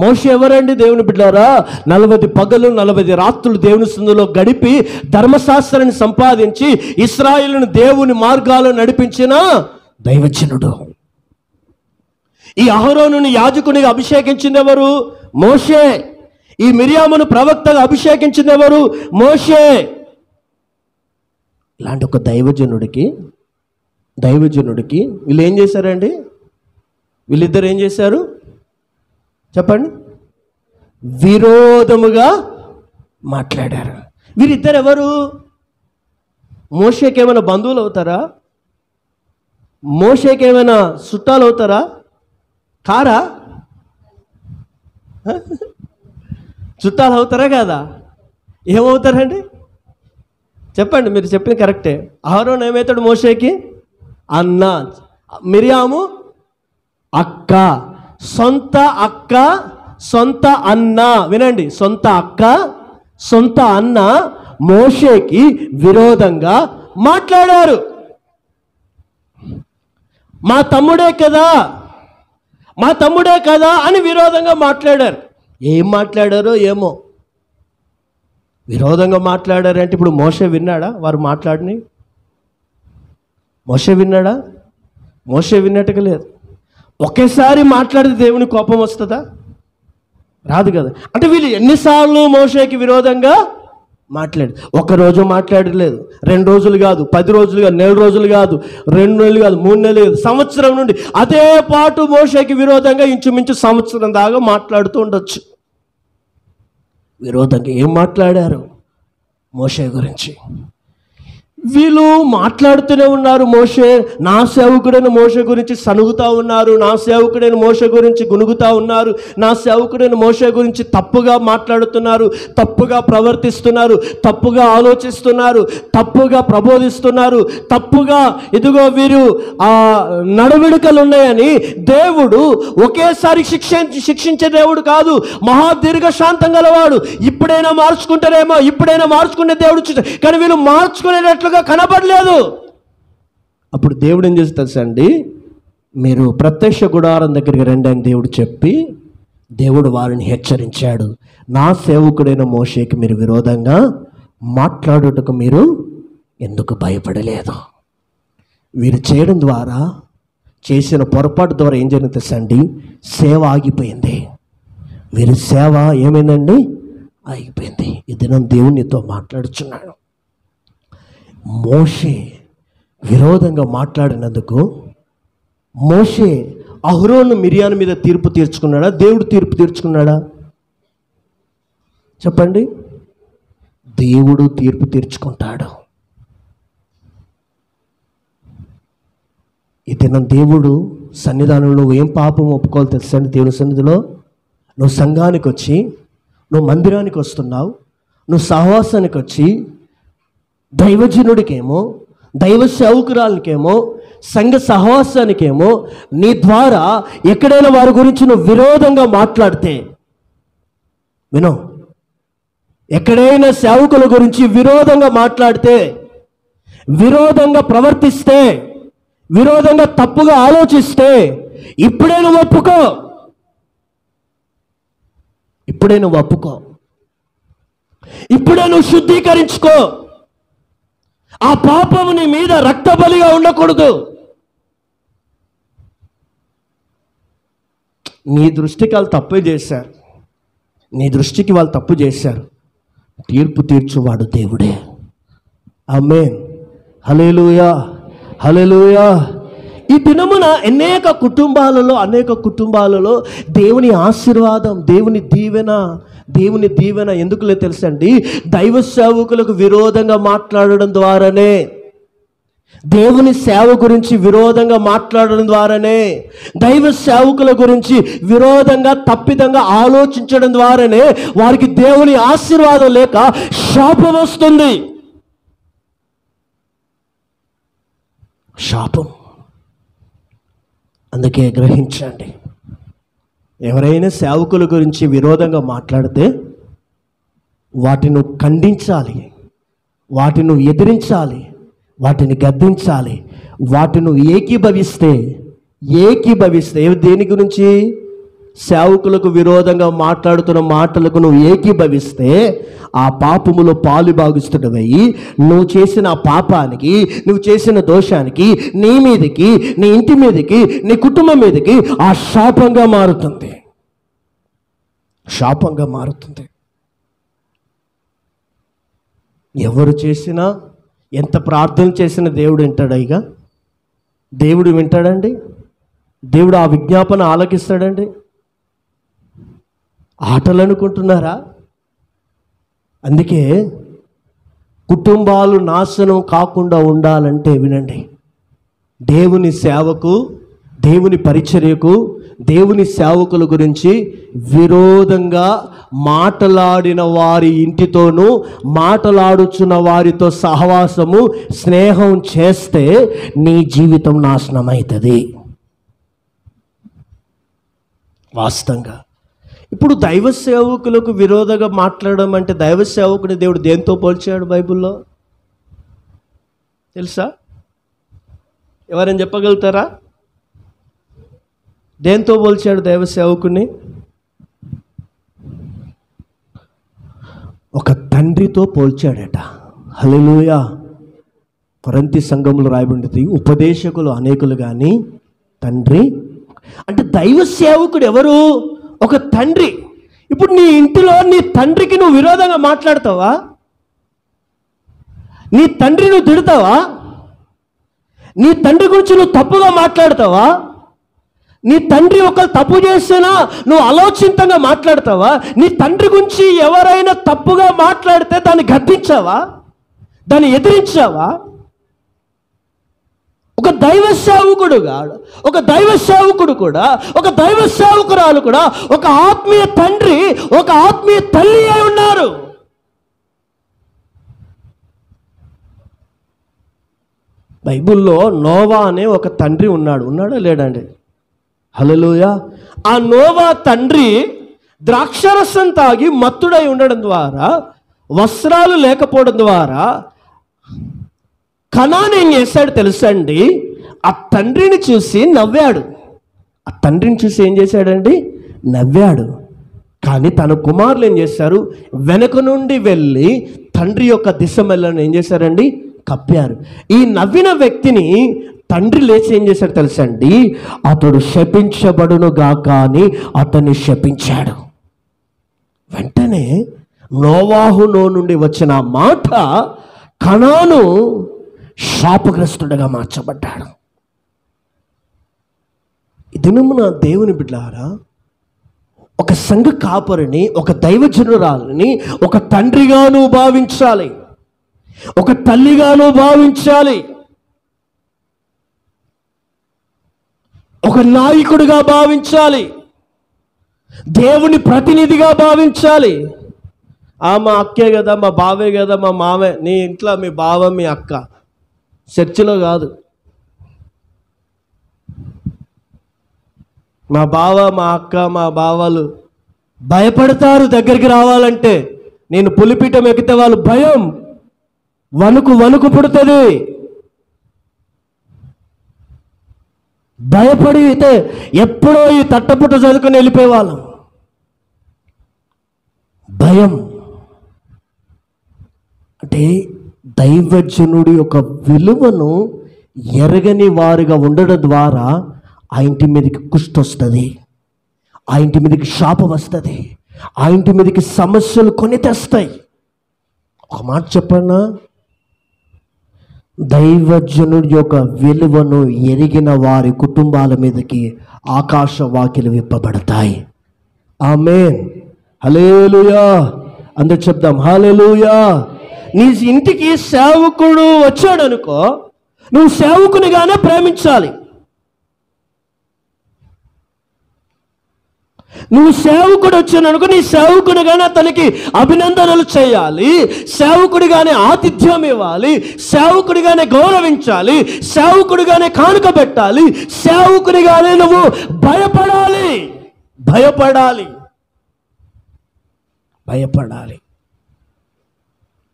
మోషే ఎవరండి? దేవుని బిడ్డారా, 40 పగలు 40 రాత్రులు దేవుని సన్నిధిలో గడిపి ధర్మశాస్త్రాన్ని సంపాదించి ఇశ్రాయేలును దేవుని మార్గాల్లో నడిపించిన దైవజనుడు. ఈ అహరోనుని యాజకునిగా అభిషేకించింది ఎవరు? మోషే. ఈ మిరియామును ప్రవక్తగా అభిషేకించింది ఎవరు? మోషే. ఇలాంటి ఒక దైవజనుడికి వీళ్ళు ఏం చేశారండి? వీళ్ళిద్దరు ఏం చేశారు చెప్పండి? విరోధముగా మాట్లాడారు. వీరిద్దరు ఎవరు? మోషేకి ఏమైనా బంధువులు అవుతారా? మోషేకి ఏమైనా చుట్టాలు అవుతారా? కారా? చుట్టాలు అవుతారా కాదా? ఏమవుతారండి చెప్పండి, మీరు చెప్పింది కరెక్టే. అహరోను ఏమవుతాడు మోషేకి? అన్న. మిరియాము అక్క. సొంత అక్క, సొంత అన్న. వినండి, సొంత అక్క, సొంత అన్న మోషేకి విరోధంగా మాట్లాడారు. మా తమ్ముడే కదా అని విరోధంగా మాట్లాడారు. ఏం మాట్లాడారో ఏమో, విరోధంగా మాట్లాడారంటే ఇప్పుడు మోషే విన్నాడా వారు మాట్లాడిని? మోషే విన్నాడా? మోషే విన్నట్టుగా లేదు. ఒకేసారి మాట్లాడితే దేవుని కోపం వస్తుందా? రాదు కదా. అంటే వీళ్ళు ఎన్నిసార్లు మోషేకి విరోధంగా మాట్లాడు? ఒకరోజు మాట్లాడలేదు, 2 రోజులు కాదు, 10 రోజులు కాదు, 4 రోజులు కాదు, 2 నెలలు కాదు, 3 నెలలు కాదు, సంవత్సరం నుండి అదే పాటు మోషేకి విరోధంగా ఇంచుమించు సంవత్సరం దాకా మాట్లాడుతూ ఉండొచ్చు. విరోధంగా ఏం మాట్లాడారు మోషే గురించి? వీళ్ళు మాట్లాడుతూనే ఉన్నారు. మోషే, నా సేవకుడైన మోషే గురించి సనుగుతూ ఉన్నారు, నా సేవకుడైన మోషే గురించి గునుగుతూ ఉన్నారు, నా సేవకుడైన మోషే గురించి తప్పుగా మాట్లాడుతున్నారు, తప్పుగా ప్రవర్తిస్తున్నారు, తప్పుగా ఆలోచిస్తున్నారు, తప్పుగా ప్రబోధిస్తున్నారు, తప్పుగా ఇదిగో వీరు నడవడికలు ఉన్నాయని దేవుడు ఒకేసారి శిక్షించే దేవుడు కాదు, మహాదీర్ఘ శాంతం గలవాడు. ఇప్పుడైనా మార్చుకునే దేవుడు. కానీ వీళ్ళు మార్చుకునేటట్లుగా కనబడలేదు. అప్పుడు దేవుడు ఏం చేసి తెలుసండి? మీరు ప్రత్యక్ష గుడారం దగ్గరికి రండి అని దేవుడు చెప్పి దేవుడు వారిని హెచ్చరించాడు. నా సేవకుడైన మోషేకి మీరు విరోధంగా మాట్లాడుటకు మీరు ఎందుకు భయపడలేదు? వీరు చేయడం ద్వారా, చేసిన పొరపాటు ద్వారా ఏం జరిగింది తెలుసండి? సేవ ఆగిపోయింది. వీరి సేవ ఏమైందండి? ఆగిపోయింది. ఈ దినం దేవునితో మాట్లాడుచున్నాడు. మోషే విరోధంగా మాట్లాడినందుకు మోషే అహరోను మిరియాను మీద తీర్పు తీర్చుకున్నాడా? దేవుడు తీర్పు తీర్చుకున్నాడా? చెప్పండి. దేవుడు తీర్పు తీర్చుకుంటాడు. ఈ దినం దేవుడు సన్నిధానంలో ఏం పాపం ఒప్పుకోవాలి తెలుసండి? దేవుని సన్నిధిలో నువ్వు సంఘానికి వచ్చి, నువ్వు మందిరానికి వస్తున్నావు, నువ్వు సహవాసానికి వచ్చి దైవజనుడికేమో, దైవ సేవకురాలకేమో, సంఘ సహవాసానికేమో నీ ద్వారా ఎక్కడైనా వారి గురించి నువ్వు విరోధంగా మాట్లాడితే, వినో, ఎక్కడైనా సేవకుల గురించి విరోధంగా మాట్లాడితే, విరోధంగా ప్రవర్తిస్తే, విరోధంగా తప్పుగా ఆలోచిస్తే ఇప్పుడే నువ్వు ఒప్పుకో. ఇప్పుడే నువ్వు శుద్ధీకరించుకో. ఆ పాపము నీ మీద రక్తబలిగా ఉండకూడదు. నీ దృష్టికి వాళ్ళు తప్పు చేశారు. తీర్పు తీర్చువాడు దేవుడే. ఆమేన్, హల్లెలూయా. హల్లెలూయా. ఈ దినమున అనేక కుటుంబాలలో దేవుని ఆశీర్వాదం, దేవుని దీవెన ఎందుకులే తెలుసండి, దైవ సేవకులకు విరోధంగా మాట్లాడడం ద్వారానే, దేవుని సేవ గురించి విరోధంగా మాట్లాడడం ద్వారానే, దైవ సేవకుల గురించి విరోధంగా తప్పిదంగా ఆలోచించడం ద్వారానే వారికి దేవుని ఆశీర్వాదం లేక శాపం వస్తుంది. శాపం. అందుకే గ్రహించండి, ఎవరైనా సేవకుల గురించి విరోధంగా మాట్లాడితే వాటిని ఖండించాలి, వాటిని ఎదిరించాలి, వాటిని గద్దించాలి. వాటిని ఏకీభవిస్తే దేని గురించి, సేవకులకు విరోధంగా మాట్లాడుతున్న మాటలకు నువ్వు ఏకీభవిస్తే ఆ పాపములో పాలు భాగిస్తున్నవయ్యి నువ్వు చేసిన ఆ పాపానికి, నువ్వు చేసిన దోషానికి నీ మీదకి, నీ ఇంటి మీదకి, నీ కుటుంబం మీదకి ఆ శాపంగా మారుతుంది. ఎవరు చేసినా, ఎంత ప్రార్థన చేసినా దేవుడు వింటాడా? ఇక దేవుడు వింటాడండి? దేవుడు ఆ విజ్ఞాపన ఆలకిస్తాడండి? ఆటలు అనుకుంటున్నారా? అందుకే కుటుంబాలు నాశనం కాకుండా ఉండాలంటే వినండి, దేవుని సేవకు, దేవుని పరిచర్యకు, దేవుని సేవకుల గురించి విరోధంగా మాట్లాడిన వారి ఇంటితోనూ, మాట్లాడుచున్న వారితో సహవాసము, స్నేహం చేస్తే నీ జీవితం నాశనం అవుతుంది. వాస్తవంగా ఇప్పుడు దైవ సేవకులకు విరోధంగా మాట్లాడడం అంటే, దైవ సేవకుని దేవుడు దేంతో పోల్చాడు బైబిల్లో తెలుసా? ఎవరైనా చెప్పగలుగుతారా? దేంతో పోల్చాడు దైవ సేవకుని? ఒక తండ్రితో పోల్చాడట. హల్లెలూయా. కొరింథీ సంఘంలో రాయబడింది, ఉపదేశకులు అనేకులు కానీ తండ్రి అంటే దైవ సేవకుడు ఎవరు? ఒక తండ్రి. ఇప్పుడు నీ ఇంటిలో నీ తండ్రికి నువ్వు విరోధంగా మాట్లాడతావా? నీ తండ్రి నువ్వు తిడతావా? నీ తండ్రి గురించి నువ్వు తప్పుగా మాట్లాడతావా? నీ తండ్రి ఒకరు తప్పు చేసినా నువ్వు ఆలోచింతంగా మాట్లాడతావా? నీ తండ్రి గురించి ఎవరైనా తప్పుగా మాట్లాడితే దాన్ని గద్దించావా? దాన్ని ఎదిరించావా? ఒక దైవ సేవకుడు కూడా, ఒక దైవ సేవకురాలు కూడా ఒక ఆత్మీయ తండ్రి, ఒక ఆత్మీయ తల్లి అయి ఉన్నారు. బైబిల్లో నోవా అనే ఒక తండ్రి ఉన్నాడా లేడండి? హల్లెలూయా. ఆ నోవా తండ్రి ద్రాక్షరసం తాగి మత్తుడై ఉండడం ద్వారా, వస్త్రాలు లేకపోవడం ద్వారా కనాను ఏం చేశాడు తెలుసండి? ఆ తండ్రిని చూసి నవ్వాడు. ఏం చేశాడండి? నవ్వాడు. కానీ తన కుమారులు ఏం చేశారు? వెనక నుండి వెళ్ళి తండ్రి యొక్క దిశ మెల్లను ఏం చేశారండి? కప్పారు. ఈ నవ్విన వ్యక్తిని తండ్రి లేచి ఏం చేశాడు తెలుసండి? అతడు శపించబడును గాక అని అతన్ని శపించాడు. వెంటనే నోవాహులో నుండి వచ్చిన మాట, కనాను శాపగ్రస్తుడిగా మార్చబడ్డాడు. ఈ దినమున దేవుని బిడ్డలారా, ఒక సంఘ కాపరిని, ఒక దైవజనురాలని ఒక తండ్రిగాను భావించాలి, ఒక తల్లిగాను భావించాలి, ఒక నాయకుడిగా భావించాలి, దేవుని ప్రతినిధిగా భావించాలి. మా అక్కే కదా, మా బావే కదా, మా మావే. నీ ఇంట్లో మీ బావ మీ అక్క, చర్చిలో కాదు. మా బావ మా అక్క మా బావలు భయపడతారు దగ్గరికి రావాలంటే. నేను పులిపీఠం ఎక్కితే వాళ్ళు భయం, వణుకు పుడుతుంది. భయపడి అయితే ఎప్పుడో ఈ తట్టపుట్ట చదువుకొని వెళ్ళిపోయేవాళ్ళం. భయం అంటే దైవజనుడి యొక్క విలువను ఎరగని వారిగా ఉండడం ద్వారా ఆ ఇంటి మీదకి కుష్టి వస్తుంది, ఆ ఇంటి మీదకి శాపం వస్తుంది, ఆ ఇంటి మీదకి సమస్యలు కొని తెస్తాయి. ఒక మాట చెప్పన్నా, దైవజనుడి యొక్క విలువను ఎరిగిన వారి కుటుంబాల మీదకి ఆకాశ వాకిలు విప్పబడతాయి. ఆమేన్. హల్లెలూయా. అందరూ చెప్దాం హల్లెలూయా. నీ ఇంటికి సేవకుడు వచ్చాడు అనుకో, నువ్వు సేవకునిగానే ప్రేమించాలి. నువ్వు సేవకుడు వచ్చాను అనుకో, నీ సేవకుడిగానే అతనికి అభినందనలు చేయాలి, సేవకుడిగానే ఆతిథ్యం ఇవ్వాలి, సేవకుడిగానే గౌరవించాలి, సేవకుడిగానే కానుక పెట్టాలి, సేవకుడిగానే నువ్వు భయపడాలి. భయపడాలి భయపడాలి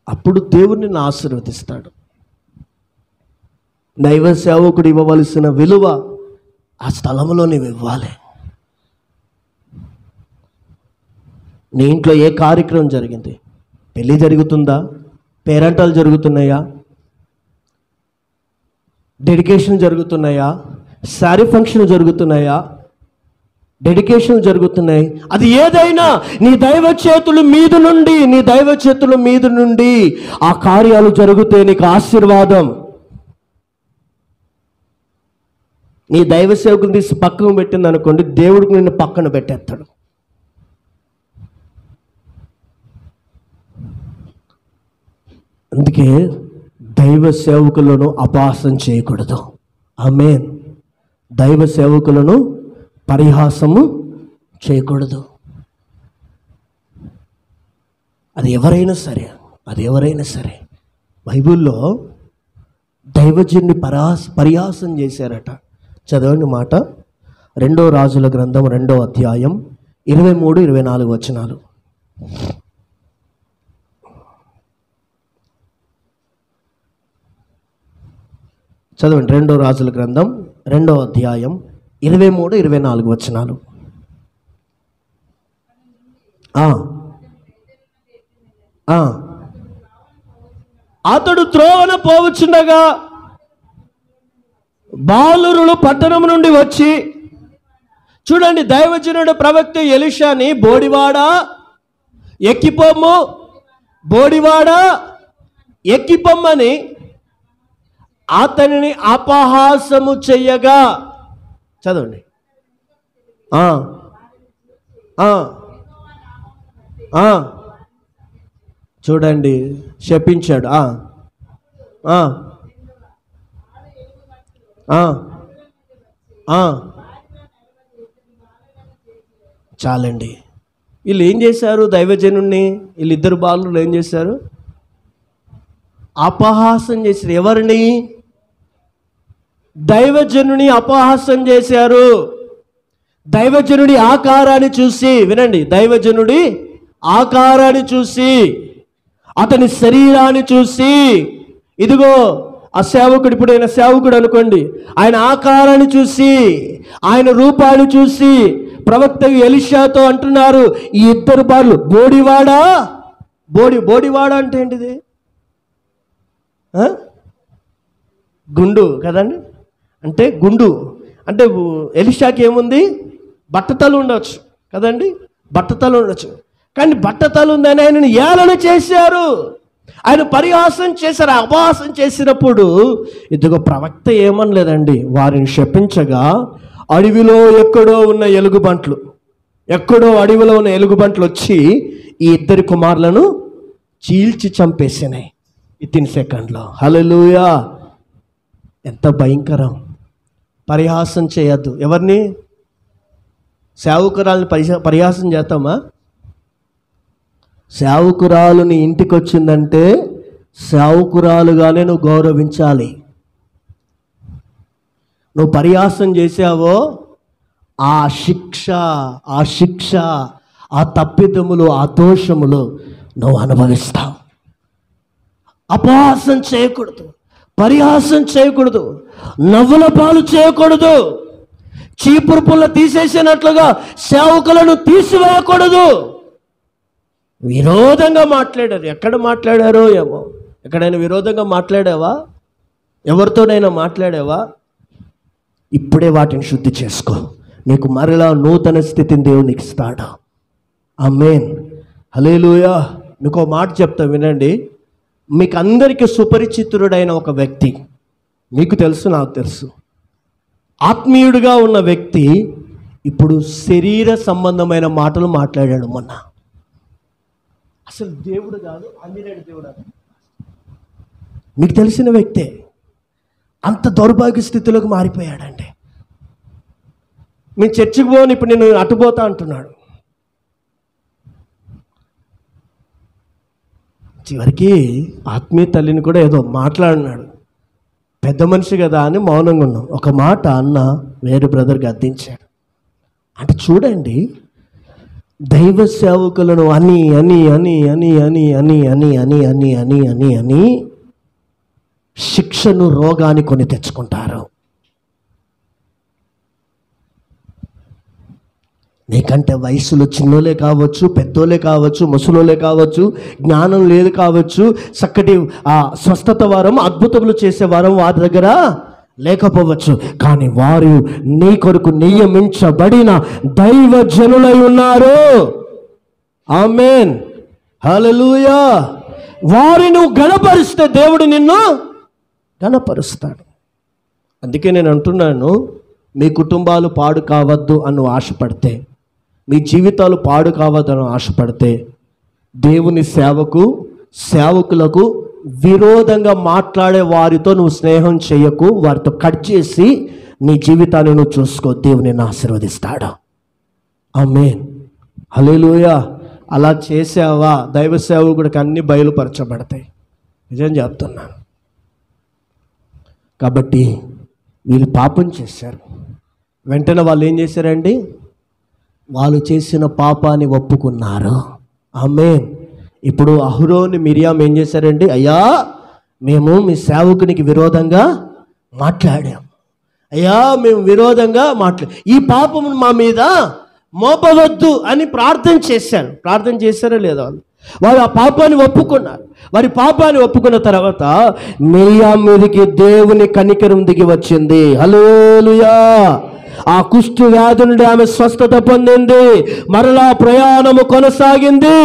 అప్పుడు దేవుడు నిన్ను ఆశీర్వదిస్తాడు. దైవ సేవకుడు ఇవ్వవలసిన విలువ ఆ స్థలంలో నీవు ఇవ్వాలి. నీ ఇంట్లో ఏ కార్యక్రమం జరిగింది? పెళ్ళి జరుగుతుందా? పేరంటాలు జరుగుతున్నాయా? డెడికేషన్ జరుగుతున్నాయా? శారీ ఫంక్షన్ జరుగుతున్నాయా? డెడికేషన్ జరుగుతున్నాయి. అది ఏదైనా నీ దైవ చేతుల మీద నుండి ఆ కార్యాలు జరిగితే నీకు ఆశీర్వాదం. నీ దైవ సేవకుని తీసి పక్కన పెట్టింది అనుకోండి, దేవుడికి నిన్ను పక్కన పెట్టేస్తాడు. అందుకే దైవ సేవకులను అపహాసం చేయకూడదు. ఆమేన్. దైవ సేవకులను పరిహాసము చేయకూడదు. అది ఎవరైనా సరే బైబిల్లో దైవజనుని పరిహాసం చేశారట. చదవండి మాట. 2 రాజుల గ్రంథం 2వ అధ్యాయం 23-24 వచనాలు. చదవండి. 2 రాజుల గ్రంథం 2వ అధ్యాయం 23-24 వచనాలు. అతడు త్రోవన పోవచ్చుండగా బాలురులు పట్టణం నుండి వచ్చి, చూడండి, దైవజనుడు ప్రవక్త ఎలీషాని బోడివాడా ఎక్కిపొమ్మని అతనిని అపహాసము చెయ్యగా, చదవండి, చూడండి, శపించాడు. చాలండి. వీళ్ళు ఏం చేశారు? దైవజనుణ్ణి వీళ్ళిద్దరు బాలురు ఏం చేశారు? అపహాసం చేశారు. ఎవరిని? దైవజనుని అపహాసం చేశారు. దైవజనుడి ఆకారాన్ని చూసి, వినండి, దైవజనుడి ఆకారాన్ని చూసి, అతని శరీరాన్ని చూసి, ఇదిగో ఆ సేవకుడు, ఇప్పుడు ఆయన సేవకుడు అనుకోండి, ఆయన ఆకారాన్ని చూసి, ఆయన రూపాన్ని చూసి ప్రవక్త ఎలీషాతో అంటున్నారు, ఈ ఇద్దరు బార్లు బోడివాడా అంటే ఏంటిది? గుండు కదండి. అంటే గుండు అంటే ఎలీషాకి ఏముంది? బట్టతలు ఉండొచ్చు కదండి, బట్టతలు ఉండొచ్చు. కానీ బట్టతలు ఉందని ఆయనను ఏలన చేశారు, ఆయన పరిహాసం చేశారు. అపహాసం చేసినప్పుడు ఇదిగో ప్రవక్త ఏమనలేదండి, వారిని శపించగా అడవిలో ఎక్కడో ఉన్న ఎలుగుబంట్లు వచ్చి ఈ ఇద్దరి కుమారులను చీల్చి చంపేసినాయి వితిన్ సెకండ్లో. హల్లెలూయా. ఎంత భయంకరం! పరిహాసం చేయొద్దు. ఎవరిని? సేవకురాలని పరిహాసం చేస్తామా? సేవకురాలుని ఇంటికి వచ్చిందంటే సేవకురాలుగానే నువ్వు గౌరవించాలి. నువ్వు పరిహాసం చేసావో ఆ శిక్ష, ఆ తప్పిదములు, ఆ దోషములు నువ్వు అనుభవిస్తావు. అపహాసం చేయకూడదు, పరిహాసం చేయకూడదు, నవ్వుల పాలు చేయకూడదు, చీపురు పుల్ల తీసేసినట్లుగా సేవకులను తీసివేయకూడదు. విరోధంగా మాట్లాడారు. ఎక్కడ మాట్లాడారో ఏమో. ఎక్కడైనా విరోధంగా మాట్లాడావా? ఎవరితోనైనా మాట్లాడావా? ఇప్పుడే వాటిని శుద్ధి చేసుకో. నీకు మరలా నూతన స్థితిని దేవునికి ఇస్తాడు. ఆమేన్. హల్లెలూయా. మీకు మాట చెప్తా వినండి. మీకు అందరికీ సుపరిచితుడైన ఒక వ్యక్తి, మీకు తెలుసు, నాకు తెలుసు, ఆత్మీయుడిగా ఉన్న వ్యక్తి ఇప్పుడు శరీర సంబంధమైన మాటలు మాట్లాడాడు మొన్న. అసలు దేవుడు కాదు, ఆంజనేయుడు దేవుడు. మీకు తెలిసిన వ్యక్తే అంత దౌర్భాగ్య స్థితిలోకి మారిపోయాడండి. మేము చర్చికి పోను, ఇప్పుడు నేను అటుపోతా అంటున్నాడు. చివరికి ఆత్మీయ తల్లిని కూడా ఏదో మాట్లాడినాడు. పెద్ద మనిషి కదా అని మౌనంగా ఉన్నాం. ఒక మాట అన్న వేరే బ్రదర్కి అద్దించాడు. అంటే చూడండి, దైవ సేవకులను అని అని అని అని అని అని అని అని అని అని అని అని శిక్షను, రోగాన్ని కొని తెచ్చుకుంటారు. నీకంటే వయసులో చిన్నోలే కావచ్చు, పెద్దోలే కావచ్చు, ముసలోలే కావచ్చు, జ్ఞానం లేదు కావచ్చు, చక్కటి స్వస్థత వారం, అద్భుతములు చేసేవారం వారి దగ్గర లేకపోవచ్చు. కానీ వారు నీ కొరకు నియమించబడిన దైవ జనులై ఉన్నారు. ఆమేన్, హల్లెలూయా. వారిని నువ్వు గణపరిస్తే దేవుడు నిన్ను గణపరుస్తాడు. అందుకే నేను అంటున్నాను, మీ కుటుంబాలు పాడు కావద్దు అని ఆశపడితే, మీ జీవితాలు పాడు కావద్దని ఆశపడితే, దేవుని సేవకులకు విరోధంగా మాట్లాడే వారితో నువ్వు స్నేహం చేయకు. వారితో కట్ చేసి నీ జీవితాన్ని నువ్వు చూసుకో. దేవుని నిన్ను ఆశీర్వదిస్తాడు. ఆమేన్, హల్లెలూయా. అలా చేసావా, దైవ సేవకుడికి అన్ని బయలుపరచబడతాయి. నిజం చెప్తున్నాను. కాబట్టి వీళ్ళు పాపం చేశారు. వెంటనే వాళ్ళు ఏం చేశారండి? వాళ్ళు చేసిన పాపాన్ని ఒప్పుకున్నారు. ఆమేన్. ఇప్పుడు అహరోను, మిరియాం ఏం చేశారండి? అయ్యా, మేము మీ సేవకునికి విరోధంగా మాట్లాడాం. అయ్యా, మేము విరోధంగా ఈ పాపం మా మీద మోపవద్దు అని ప్రార్థన చేశారు. ప్రార్థన చేశారా లేదా? వారు ఆ పాపాన్ని ఒప్పుకున్నారు. వారి పాపాన్ని ఒప్పుకున్న తర్వాత మిరియాం మీదకి దేవుని కనికరం దిగి వచ్చింది. హల్లెలూయా. ఆ కుష్టు వ్యాధి నుండి ఆమె స్వస్థత పొందింది. మరలా ప్రయాణము కొనసాగింది.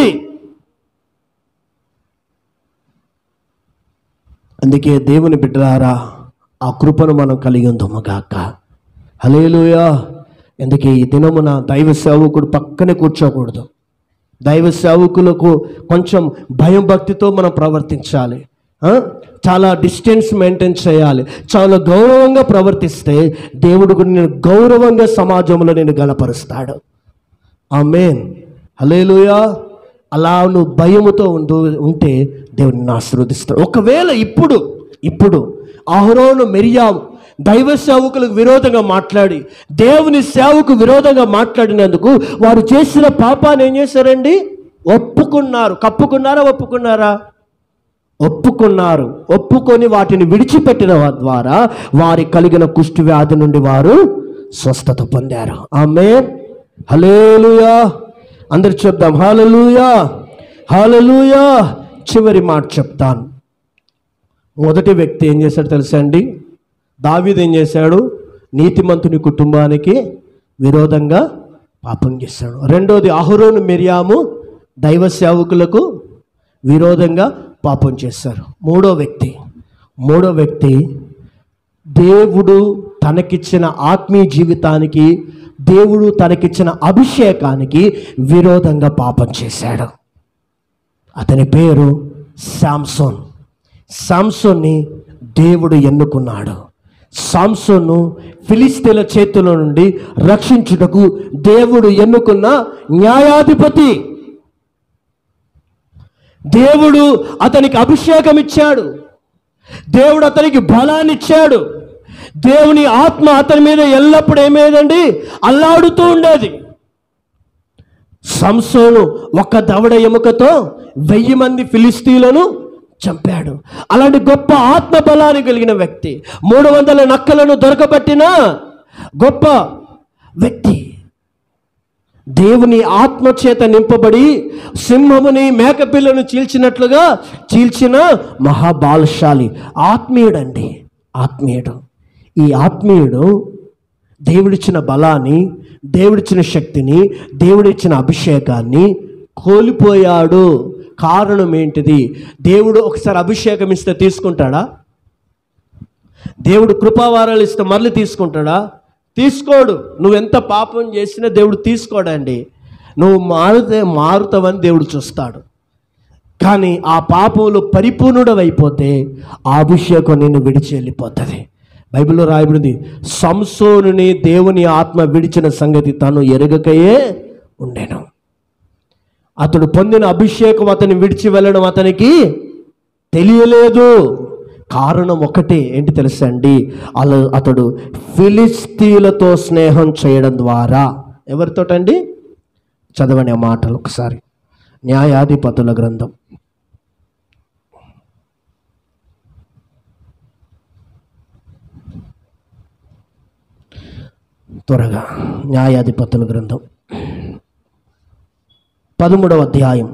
అందుకే దేవుని బిడ్డలారా, ఆ కృపను మనం కలిగి ఉందాము గాక. హల్లెలూయా. అందుకే ఈ దినమున దైవ సేవకుడు పక్కనే కూర్చోకూడదు. దైవ సేవకులకు కొంచెం భయం భక్తితో మనం ప్రవర్తించాలి. చాలా డిస్టెన్స్ మెయింటైన్ చేయాలి. చాలా గౌరవంగా ప్రవర్తిస్తే దేవుడు నేను గౌరవంగా సమాజంలో నేను గణపరుస్తాడు. ఆమేన్, హల్లెలూయా. అలా నువ్వు భయముతో ఉంటే దేవుడిని ఆశీర్వదిస్తాడు. ఒకవేళ ఇప్పుడు అహరోను, మిరియాము దైవ సేవకులకు విరోధంగా మాట్లాడి దేవుని సేవకు విరోధంగా మాట్లాడినందుకు వారు చేసిన పాపాన్ని ఏం చేశారండి? ఒప్పుకున్నారు. కప్పుకున్నారా? ఒప్పుకున్నారా? ఒప్పుకున్నారు. ఒప్పుకొని వాటిని విడిచిపెట్టిన ద్వారా వారి కలిగిన కుష్టి వ్యాధి నుండి వారు స్వస్థత పొందారు. ఆమేన్, హల్లెలూయా. అందరు చెప్దాం హల్లెలూయా, హల్లెలూయా. చివరి మాట చెప్తాను. మొదటి వ్యక్తి ఏం చేశాడు తెలుసా అండి? దావీదు ఏం చేశాడు? నీతిమంతుని కుటుంబానికి విరోధంగా పాపం చేశాడు. రెండోది అహరోను, మిరియాము దైవ సేవకులకు విరోధంగా పాపం చేశారు. మూడో వ్యక్తి దేవుడు తనకిచ్చిన ఆత్మీయ జీవితానికి, దేవుడు తనకిచ్చిన అభిషేకానికి విరోధంగా పాపం చేశాడు. అతని పేరు శాంసోన్. శాంసోన్ని దేవుడు ఎన్నుకున్నాడు. శాంసోను ఫిలిస్తీన్ల చేతుల నుండి రక్షించుటకు దేవుడు ఎన్నుకున్న న్యాయాధిపతి. దేవుడు అతనికి అభిషేకం ఇచ్చాడు. దేవుడు అతనికి బలాన్ని ఇచ్చాడు. దేవుని ఆత్మ అతని మీద ఎల్లప్పుడూ ఏమేదండి? అల్లాడుతూ ఉండేది. సంసోను ఒక దవడ ఎముకతో 1000 మంది ఫిలిస్తీన్లను చంపాడు. అలాంటి గొప్ప ఆత్మ బలాన్ని కలిగిన వ్యక్తి, 300 నక్కలను దొరకబట్టిన గొప్ప వ్యక్తి, దేవుని ఆత్మ చేత నింపబడి సింహముని మేకపిల్లను చీల్చినట్లుగా చీల్చిన మహాబలశాలి ఆత్మీయుడండి. ఈ ఆత్మీయుడు దేవుడిచ్చిన బలాన్ని, దేవుడిచ్చిన శక్తిని, దేవుడిచ్చిన అభిషేకాన్ని కోల్పోయాడు. కారణం ఏంటిది? దేవుడు ఒకసారి అభిషేకం ఇస్తే తీసుకుంటాడా? దేవుడు కృపావారాలు ఇస్తే మళ్ళీ తీసుకుంటాడా? తీసుకోడు. నువ్వెంత పాపం చేసినా దేవుడు తీసుకోడండి. నువ్వు మారుతావని దేవుడు చూస్తాడు. కానీ ఆ పాపంలో పరిపూర్ణుడవైపోతే ఆ అభిషేకం నిన్ను విడిచి వెళ్ళిపోతుంది. బైబిల్లో రాయబడింది, సంసోనుని దేవుని ఆత్మ విడిచిన సంగతి తను ఎరగకయే ఉండెను. అతడు పొందిన అభిషేకం అతన్ని విడిచి వెళ్ళడం అతనికి తెలియలేదు. కారణం ఒకటే, ఏంటి తెలుసా అండి? అతడు ఫిలిస్తీయులతో స్నేహం చేయడం ద్వారా. ఎవరితోటండి? చదవని ఆ మాటలు ఒకసారి. న్యాయాధిపతుల గ్రంథం 13వ అధ్యాయం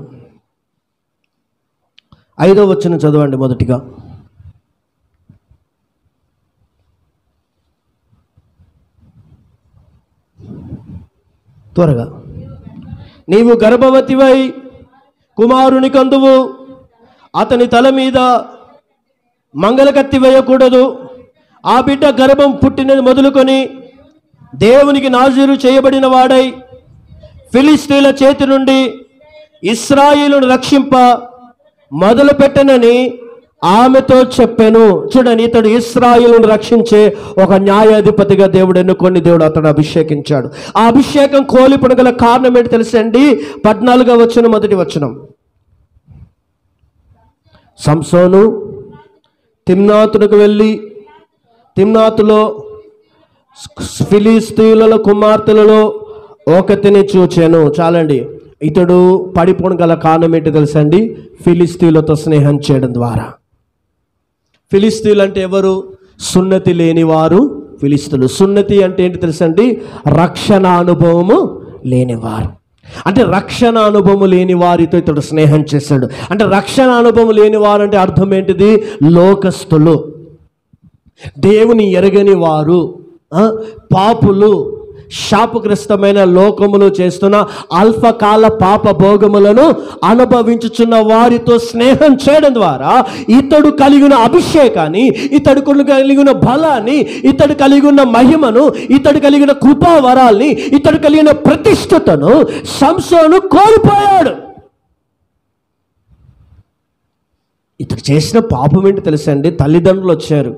5వ వచనం చదవండి మొదటిగా. త్వరగా. నీవు గర్భవతివై కుమారుని కందువు, అతని తల మీద మంగళకత్తి వేయకూడదు. ఆ బిడ్డ గర్భం పుట్టినది మొదలుకొని దేవునికి నాజీరు చేయబడిన వాడై ఫిలిస్తీన్ల చేతి నుండి ఇశ్రాయేలును రక్షింప మొదలు పెట్టనని ఆమెతో చెప్పాను. చూడండి, ఇతడు ఇశ్రాయేలును రక్షించే ఒక న్యాయాధిపతిగా దేవుడు ఎన్నుకొని దేవుడు అతడు అభిషేకించాడు. ఆ అభిషేకం కోల్పోవడం గల కారణం ఏంటి తెలుసండి? 14వ వచనం మొదటి వచనం. సంసోను తిమ్నాతునకు వెళ్ళి తిమ్నాతులో ఫిలిస్తీయుల కుమార్తెలలో ఒకతిని చూచాను. చాలండి. ఇతడు పడిపోవడం గల కారణం ఏంటి తెలుసండి? ఫిలిస్తీయులతో స్నేహం చేయడం ద్వారా. ఫిలిస్తీయులు అంటే ఎవరు? సున్నతి లేనివారు ఫిలిస్తీయులు. సున్నతి అంటే ఏంటి తెలుసండి? రక్షణ అనుభవము లేనివారు. అంటే రక్షణ అనుభవం లేని వారితో ఇతడు స్నేహం చేశాడు. అంటే రక్షణ అనుభవం లేని వారు అంటే అర్థం ఏంటిది? లోకస్తులు, దేవుని ఎరగని వారు, పాపులు, శాపగ్రస్తమైన లోకములు చేస్తున్న అల్పకాల పాప భోగములను అనుభవించుచున్న వారితో స్నేహం చేయడం ద్వారా ఇతడు కలిగిన అభిషేకాన్ని, ఇతడు కలిగిన బలాన్ని, ఇతడు కలిగిన మహిమను, ఇతడు కలిగిన కృపావరాల్ని, ఇతడు కలిగిన ప్రతిష్టతను సంసోను కోల్పోయాడు. ఇతడు చేసిన పాపం ఏంటి తెలుసండి? తల్లిదండ్రులు వచ్చారు,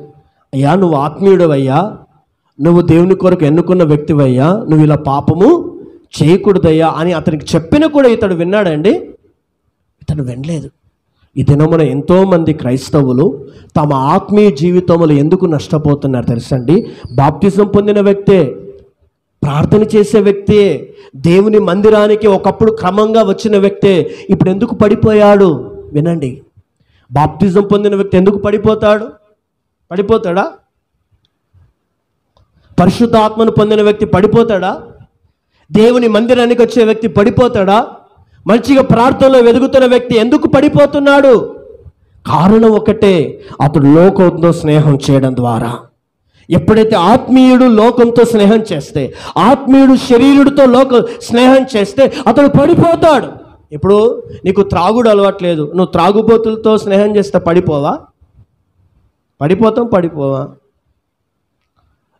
అయ్యా నువ్వు ఆత్మీయుడవయ్యా, నువ్వు దేవుని కొరకు ఎన్నుకున్న వ్యక్తివయ్యా, నువ్వు ఇలా పాపము చేయకూడదయ్యా అని అతనికి చెప్పినా కూడా ఇతడు విన్నాడండి? ఇతడు వినలేదు. ఈ దినమున ఎంతోమంది క్రైస్తవులు తమ ఆత్మీయ జీవితంలో ఎందుకు నష్టపోతున్నారు తెలుసండి? బాప్తిజం పొందిన వ్యక్తే, ప్రార్థన చేసే వ్యక్తే, దేవుని మందిరానికి ఒకప్పుడు క్రమంగా వచ్చిన వ్యక్తే ఇప్పుడు ఎందుకు పడిపోయాడు? వినండి, బాప్తిజం పొందిన వ్యక్తి ఎందుకు పడిపోతాడు? పడిపోతాడా? పరిశుద్ధ ఆత్మను పొందిన వ్యక్తి పడిపోతాడా? దేవుని మందిరానికి వచ్చే వ్యక్తి పడిపోతాడా? మంచిగా ప్రార్థనలో వెదుగుతున్న వ్యక్తి ఎందుకు పడిపోతున్నాడు? కారణం ఒకటే, అతడు లోకంతో స్నేహం చేయడం ద్వారా. ఎప్పుడైతే ఆత్మీయుడు లోకంతో స్నేహం చేస్తే, ఆత్మీయుడు శరీరుడితో స్నేహం చేస్తే అతడు పడిపోతాడు. ఇప్పుడు నీకు త్రాగుడు అలవాట్లేదు, నువ్వు త్రాగుబోతులతో స్నేహం చేస్తే పడిపోవా? పడిపోవా?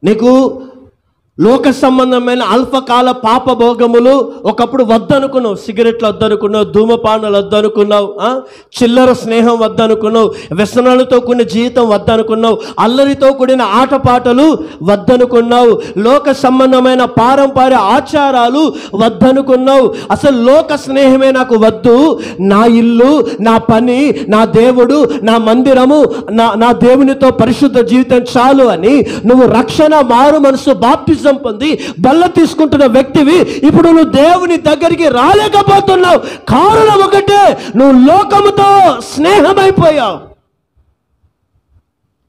నీకు లోక సంబంధమైన అల్పకాల పాప భోగములు ఒకప్పుడు వద్దనుకున్నావు, సిగరెట్లు వద్దనుకున్నావు, ధూమపానాలు వద్దనుకున్నావు, చిల్లర స్నేహం వద్దనుకున్నావు, వ్యసనాలతో కూడిన జీవితం వద్దనుకున్నావు, అల్లరితో కూడిన ఆటపాటలు వద్దనుకున్నావు, లోక సంబంధమైన పారంపర్య ఆచారాలు వద్దనుకున్నావు. అసలు లోక స్నేహమే నాకు వద్దు, నా ఇల్లు, నా పని, నా దేవుడు, నా మందిరము, నా దేవునితో పరిశుద్ధ జీవితం చాలు అని నువ్వు రక్షణ మారు మనసు బాప్తిజం పొంది బల్ల తీసుకుంటున్న వ్యక్తివి ఇప్పుడు నువ్వు దేవుని దగ్గరికి రాలేకపోతున్నావు. కారణం ఒకటే, నువ్వు లోకముతో స్నేహమైపోయావు,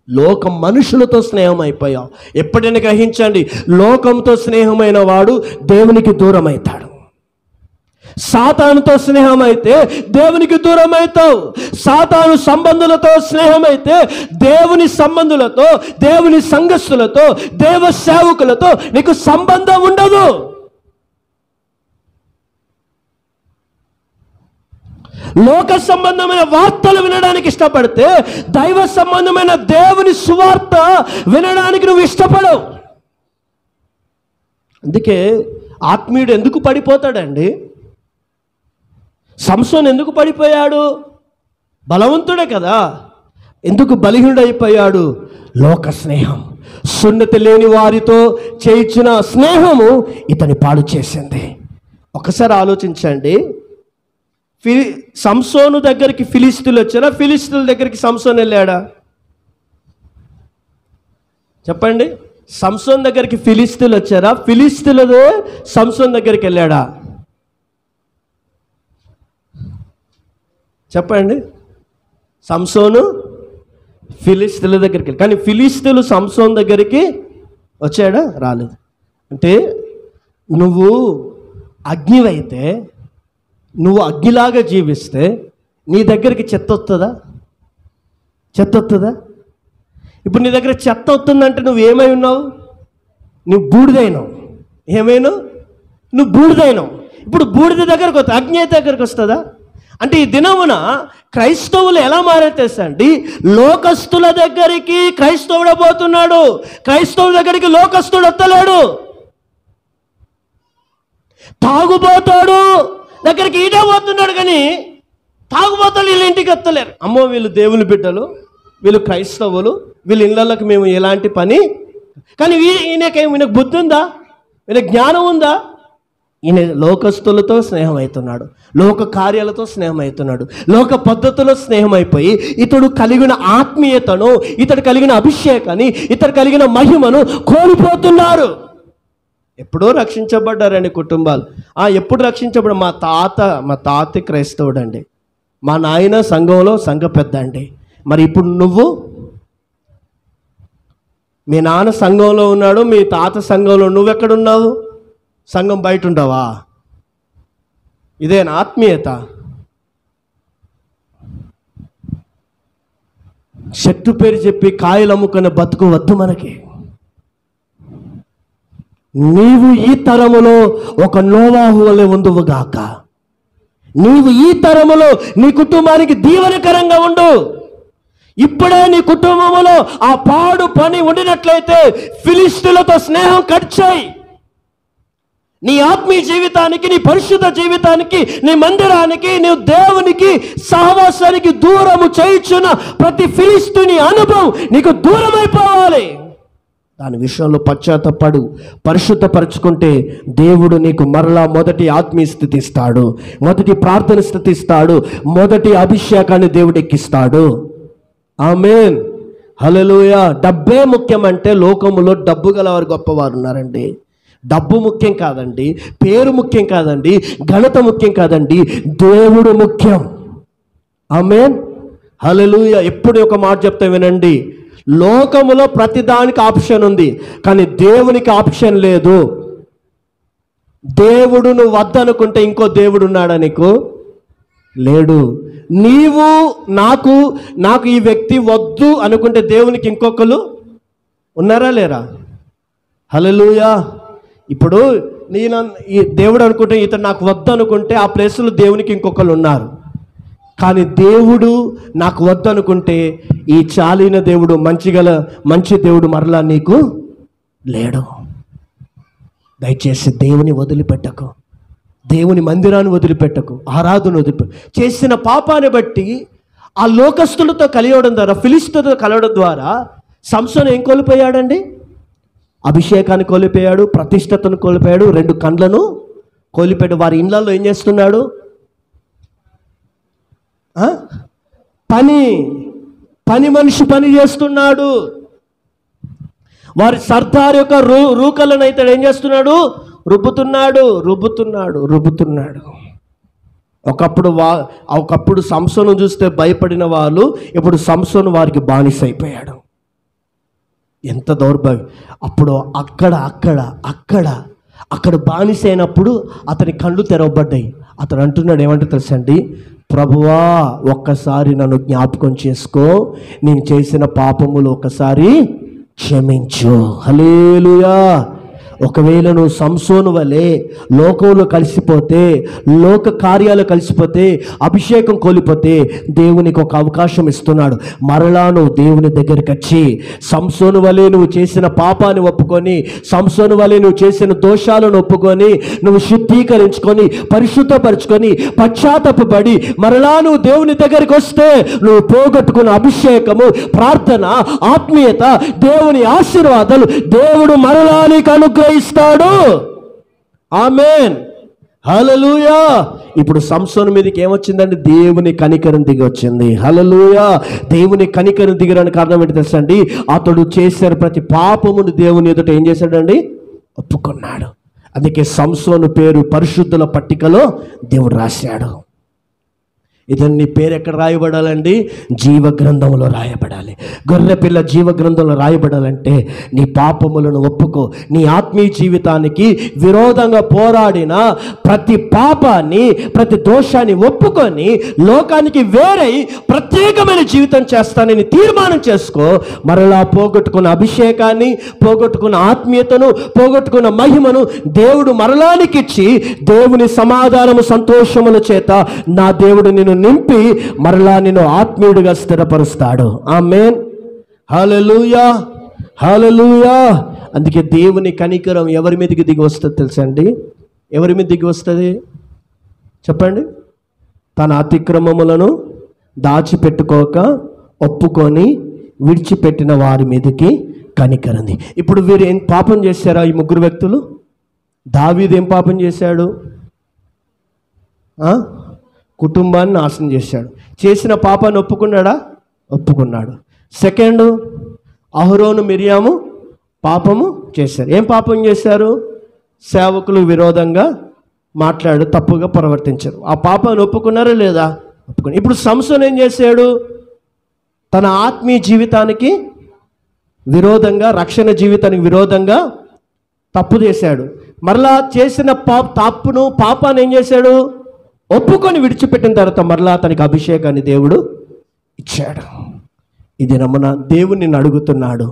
లోకం మనుషులతో స్నేహం అయిపోయావు. ఎప్పుడైనా గ్రహించండి, లోకంతో స్నేహమైన వాడు దేవునికి దూరం అవుతాడు. సాతానుతో స్నేహం అయితే దేవునికి దూరం అవుతావు. సాతాను సంబంధులతో స్నేహం అయితే దేవుని సంబంధులతో, దేవుని సంఘస్థులతో, దేవ సేవకులతో నీకు సంబంధం ఉండదు. లోక సంబంధమైన వార్తలు వినడానికి ఇష్టపడితే దైవ సంబంధమైన దేవుని సువార్త వినడానికి నువ్వు ఇష్టపడవు. అందుకే ఆత్మీయుడు ఎందుకు పడిపోతాడండి? సంసోను ఎందుకు పడిపోయాడు? బలవంతుడే కదా. ఎందుకు బలహీనుడైపోయాడు? లోక స్నేహం, సున్నతి లేని వారితో చేయించిన స్నేహము ఇతని పాడు చేసింది. ఒకసారి ఆలోచించండి. సంసోను దగ్గరికి ఫిలిస్తీన్లు వచ్చారా? ఫిలిస్తీన్ల దగ్గరికి సంసోను వెళ్ళాడా? చెప్పండి. సంసోన్ దగ్గరికి ఫిలిస్తీన్లు వచ్చారా? ఫిలిస్తీన్లు సంసోన్ దగ్గరికి వెళ్ళాడా? చెప్పండి. సంసోను ఫిలిస్తీన్ల దగ్గరికి వెళ్ళి, కానీ ఫిలిస్తీన్లు సంసోన్ దగ్గరికి వచ్చాడా? రాలేదు. అంటే నువ్వు అగ్నివైతే, నువ్వు అగ్గిలాగా జీవిస్తే నీ దగ్గరికి చెత్త వస్తుందా? చెత్త వస్తుందా? ఇప్పుడు నీ దగ్గర చెత్త వస్తుందంటే నువ్వు ఏమై ఉన్నావు? నువ్వు బూడిదైనావు. ఏమైనావు? నువ్వు బూడిదైనావు. ఇప్పుడు బూడిద దగ్గరకు వస్తా, అగ్ని దగ్గరికి వస్తుందా? అంటే ఈ దినమున క్రైస్తవులు ఎలా మారేటండి? లోకస్తుల దగ్గరికి క్రైస్తవుడు పోతున్నాడు, క్రైస్తవుల దగ్గరికి లోకస్తుడు వస్తలేడు. తాగుబోతాడు దగ్గరికి ఈట పోతున్నాడు, కానీ తాగుబోతాడు వీళ్ళ ఇంటికి వస్తలేరు. అమ్మో, వీళ్ళు దేవుని బిడ్డలు, వీళ్ళు క్రైస్తవులు, వీళ్ళ ఇళ్ళకి మేము ఎలాంటి పని. కానీ ఈయనకు బుద్ధి ఉందా? ఈయన జ్ఞానం ఉందా? ఈయన లోకస్తులతో స్నేహం అవుతున్నాడు, లోక కార్యాలతో స్నేహం అవుతున్నాడు, లోక పద్ధతిలో స్నేహం అయిపోయి ఇతడు కలిగిన ఆత్మీయతను, ఇతడు కలిగిన అభిషేకాన్ని, ఇతడు కలిగిన మహిమను కోల్పోతున్నారు. ఎప్పుడో రక్షించబడ్డారండి కుటుంబాలు. ఎప్పుడు రక్షించబడ్డ? మా తాత క్రైస్తవుడు అండి, మా నాయన సంఘంలో సంఘ పెద్ద అండి. మరి ఇప్పుడు నువ్వు, మీ నాన్న సంఘంలో ఉన్నాడు, మీ తాత సంఘంలో, నువ్వెక్కడున్నావు? సంఘం బయట ఉండవా? ఇదేనా ఆత్మీయత? చెట్టు పేరు చెప్పి కాయలు అమ్ముకునే బతుకు వద్దు మనకి. నీవు ఈ తరములో ఒక నోవాహు వలె ఉండువుగాక. నీవు ఈ తరములో నీ కుటుంబానికి దీవెనకరంగా ఉండు. ఇప్పుడే నీ కుటుంబంలో ఆ పాడు పని ఉండినట్లయితే ఫిలిస్తీన్లతో స్నేహం కట్ చేయి. నీ ఆత్మీయ జీవితానికి, నీ పరిశుద్ధ జీవితానికి, నీ మందిరానికి, నీ దేవునికి సహవాసానికి దూరము చేయుచున్న ప్రతి ఫిలిస్తీనీ అనుభవం నీకు దూరమైపోవాలి. దాని విషయంలో పశ్చాత్తపడు, పరిశుద్ధపరచుకుంటే దేవుడు నీకు మరలా మొదటి ఆత్మీయ స్థితి ఇస్తాడు, మొదటి ప్రార్థన స్థితి ఇస్తాడు, మొదటి అభిషేకాన్ని దేవుడు ఎక్కిస్తాడు. ఆమేన్, హల్లెలూయా. డబ్బే ముఖ్యమంటే లోకములో డబ్బు గలవారు గొప్పవారు ఉన్నారండి. డబ్బు ముఖ్యం కాదండి, పేరు ముఖ్యం కాదండి, ఘనత ముఖ్యం కాదండి, దేవుడు ముఖ్యం. ఆమేన్, హల్లెలూయా. ఎప్పుడు ఒక మాట చెప్తా వినండి. లోకములో ప్రతిదానికి ఆప్షన్ ఉంది, కానీ దేవునికి ఆప్షన్ లేదు. దేవుడు నువ్వు వద్దనుకుంటే ఇంకో దేవుడు ఉన్నాడా? నీకు లేడు. నీవు నాకు ఈ వ్యక్తి వద్దు అనుకుంటే దేవునికి ఇంకొకరు ఉన్నారా లేరా? హల్లెలూయా. ఇప్పుడు నేను ఈ దేవుడు అనుకుంటే ఇతను నాకు వద్దు అనుకుంటే ఆ ప్లేస్లో దేవునికి ఇంకొకరు ఉన్నారు. కానీ దేవుడు నాకు వద్దు అనుకుంటే ఈ చాలిన దేవుడు, మంచి దేవుడు మరలా నీకు లేడు. దయచేసి దేవుని వదిలిపెట్టకు, దేవుని మందిరాన్ని వదిలిపెట్టకు, ఆరాధన వదిలిపెట్టు. చేసిన పాపాన్ని బట్టి ఆ లోకస్తులతో కలియడం ద్వారా, ఫిలిస్తీన్లతో కలవడం ద్వారా సంసోను ఏం కోల్పోయాడండి? అభిషేకాన్ని కోల్పోయాడు, ప్రతిష్టతను కోల్పోయాడు, 2 కండ్లను కోల్పోయాడు. వారి ఇళ్ళల్లో ఏం చేస్తున్నాడు? పని మనిషి పని చేస్తున్నాడు. వారి సర్దార్ యొక్క రూకలను అయితే ఏం చేస్తున్నాడు? రుబ్బుతున్నాడు. ఒకప్పుడు సంసోను చూస్తే భయపడిన వాళ్ళు ఇప్పుడు సంసోను వారికి బానిస అయిపోయాడు. ఎంత దౌర్భాగ్యం! అప్పుడు అక్కడ బానిస అయినప్పుడు అతని కళ్ళు తెరవబడ్డాయి. అతను అంటున్నాడు, ఏమంటే తెలుసండి? ప్రభువా, ఒక్కసారి నన్ను జ్ఞాపకం చేసుకో, నేను చేసిన పాపములు ఒక్కసారి క్షమించు. హల్లెలూయా. ఒకవేళ నువ్వు సంసోను వలె లోకంలో కలిసిపోతే, లోక కార్యాలు కలిసిపోతే, అభిషేకం కోల్పోతే దేవునికి ఒక అవకాశం ఇస్తున్నాడు. మరలా నువ్వు దేవుని దగ్గరికి వచ్చి సంసోను వలె నువ్వు చేసిన పాపాన్ని ఒప్పుకొని, సంసోను వలె నువ్వు చేసిన దోషాలను ఒప్పుకొని, నువ్వు శుద్ధీకరించుకొని పరిశుద్ధపరుచుకొని పశ్చాత్తాపపడి మరలా నువ్వు దేవుని దగ్గరికి వస్తే నువ్వు పోగొట్టుకున్న అభిషేకము, ప్రార్థన, ఆత్మీయత, దేవుని ఆశీర్వాదాలు దేవుడు మరలా నీకు అనుగ్రహిస్తాడు. ఆమేన్, హల్లెలూయా. ఇప్పుడు సంసోను మీదకి ఏమొచ్చిందండి? దేవుని కనికరం దిగి వచ్చింది. హల్లెలూయా. దేవుని కనికరం దిగడానికి కారణం ఏంటి తెలుసా అండి? అతడు చేసిన ప్రతి పాపమును దేవుని ఎదుట ఏం చేశాడండి? ఒప్పుకున్నాడు. అందుకే సంసోను పేరు పరిశుద్ధుల పట్టికలో దేవుడు రాశాడు. ఇతని పేరు ఎక్కడ రాయబడాలండి? జీవ గ్రంథంలో రాయబడాలి. గొర్రెపిల్ల జీవ గ్రంథంలో రాయబడాలంటే నీ పాపములను ఒప్పుకో. నీ ఆత్మీయ జీవితానికి విరోధంగా పోరాడిన ప్రతి పాపాన్ని, ప్రతి దోషాన్ని ఒప్పుకొని లోకానికి వేరై ప్రత్యేకమైన జీవితం చేస్తానని తీర్మానం చేసుకో. మరలా పోగొట్టుకున్న అభిషేకాన్ని, పోగొట్టుకున్న ఆత్మీయతను, పోగొట్టుకున్న మహిమను దేవుడు మరలానికిచ్చి దేవుని సమాధానము, సంతోషముల చేత నా దేవుడు నిన్ను నింపి మరలా నిన్ను ఆత్మీయుడిగా స్థిరపరుస్తాడు. ఆమేన్, హల్లెలూయా, హల్లెలూయా. అందుకే దేవుని కనికరం ఎవరి మీదకి దిగి వస్తుంది తెలుసా అండి? ఎవరి మీద దిగి వస్తుంది చెప్పండి? తన అతిక్రమములను దాచిపెట్టుకోక ఒప్పుకొని విడిచిపెట్టిన వారి మీదకి కనికరంది. ఇప్పుడు వీరు ఏం పాపం చేశారా? ఈ ముగ్గురు వ్యక్తులు. దావీదు ఏం పాపం చేశాడు? కుటుంబాన్ని నాశనం చేశాడు. చేసిన పాపాన్ని ఒప్పుకున్నాడా? ఒప్పుకున్నాడు. సెకండ్, అహరోను, మిరియాము పాపము చేశారు. ఏం పాపం చేశారు? సేవకులు విరోధంగా మాట్లాడు, తప్పుగా ప్రవర్తించారు. ఆ పాపాన్ని ఒప్పుకున్నారా లేదా? ఒప్పుకున్నారు. ఇప్పుడు సంసోను ఏం చేశాడు? తన ఆత్మీయ జీవితానికి విరోధంగా, రక్షణ జీవితానికి విరోధంగా తప్పు చేశాడు. మరలా చేసిన పాపాన్ని ఏం చేశాడు? ఒప్పుకొని విడిచిపెట్టిన తర్వాత మరలా అతనికి అభిషేకాన్ని దేవుడు ఇచ్చాడు. ఇది నమ్మన దేవుడు నిన్ను అడుగుతున్నాడు.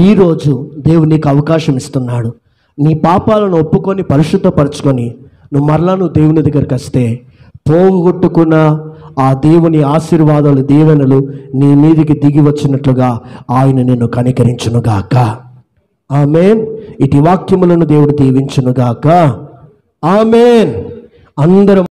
ఈరోజు దేవుడు నీకు అవకాశం ఇస్తున్నాడు. నీ పాపాలను ఒప్పుకొని పరిశుద్ధపరచుకొని నువ్వు దేవుని దగ్గరికి వస్తే పోగొట్టుకున్న ఆ దేవుని ఆశీర్వాదాలు, దీవెనలు నీ మీదికి దిగి వచ్చినట్లుగా ఆయన నిన్ను కనికరించునుగాక. ఆమేన్. ఇటు వాక్యములను దేవుడు దీవించునుగాక. ఆమేన్. అందరం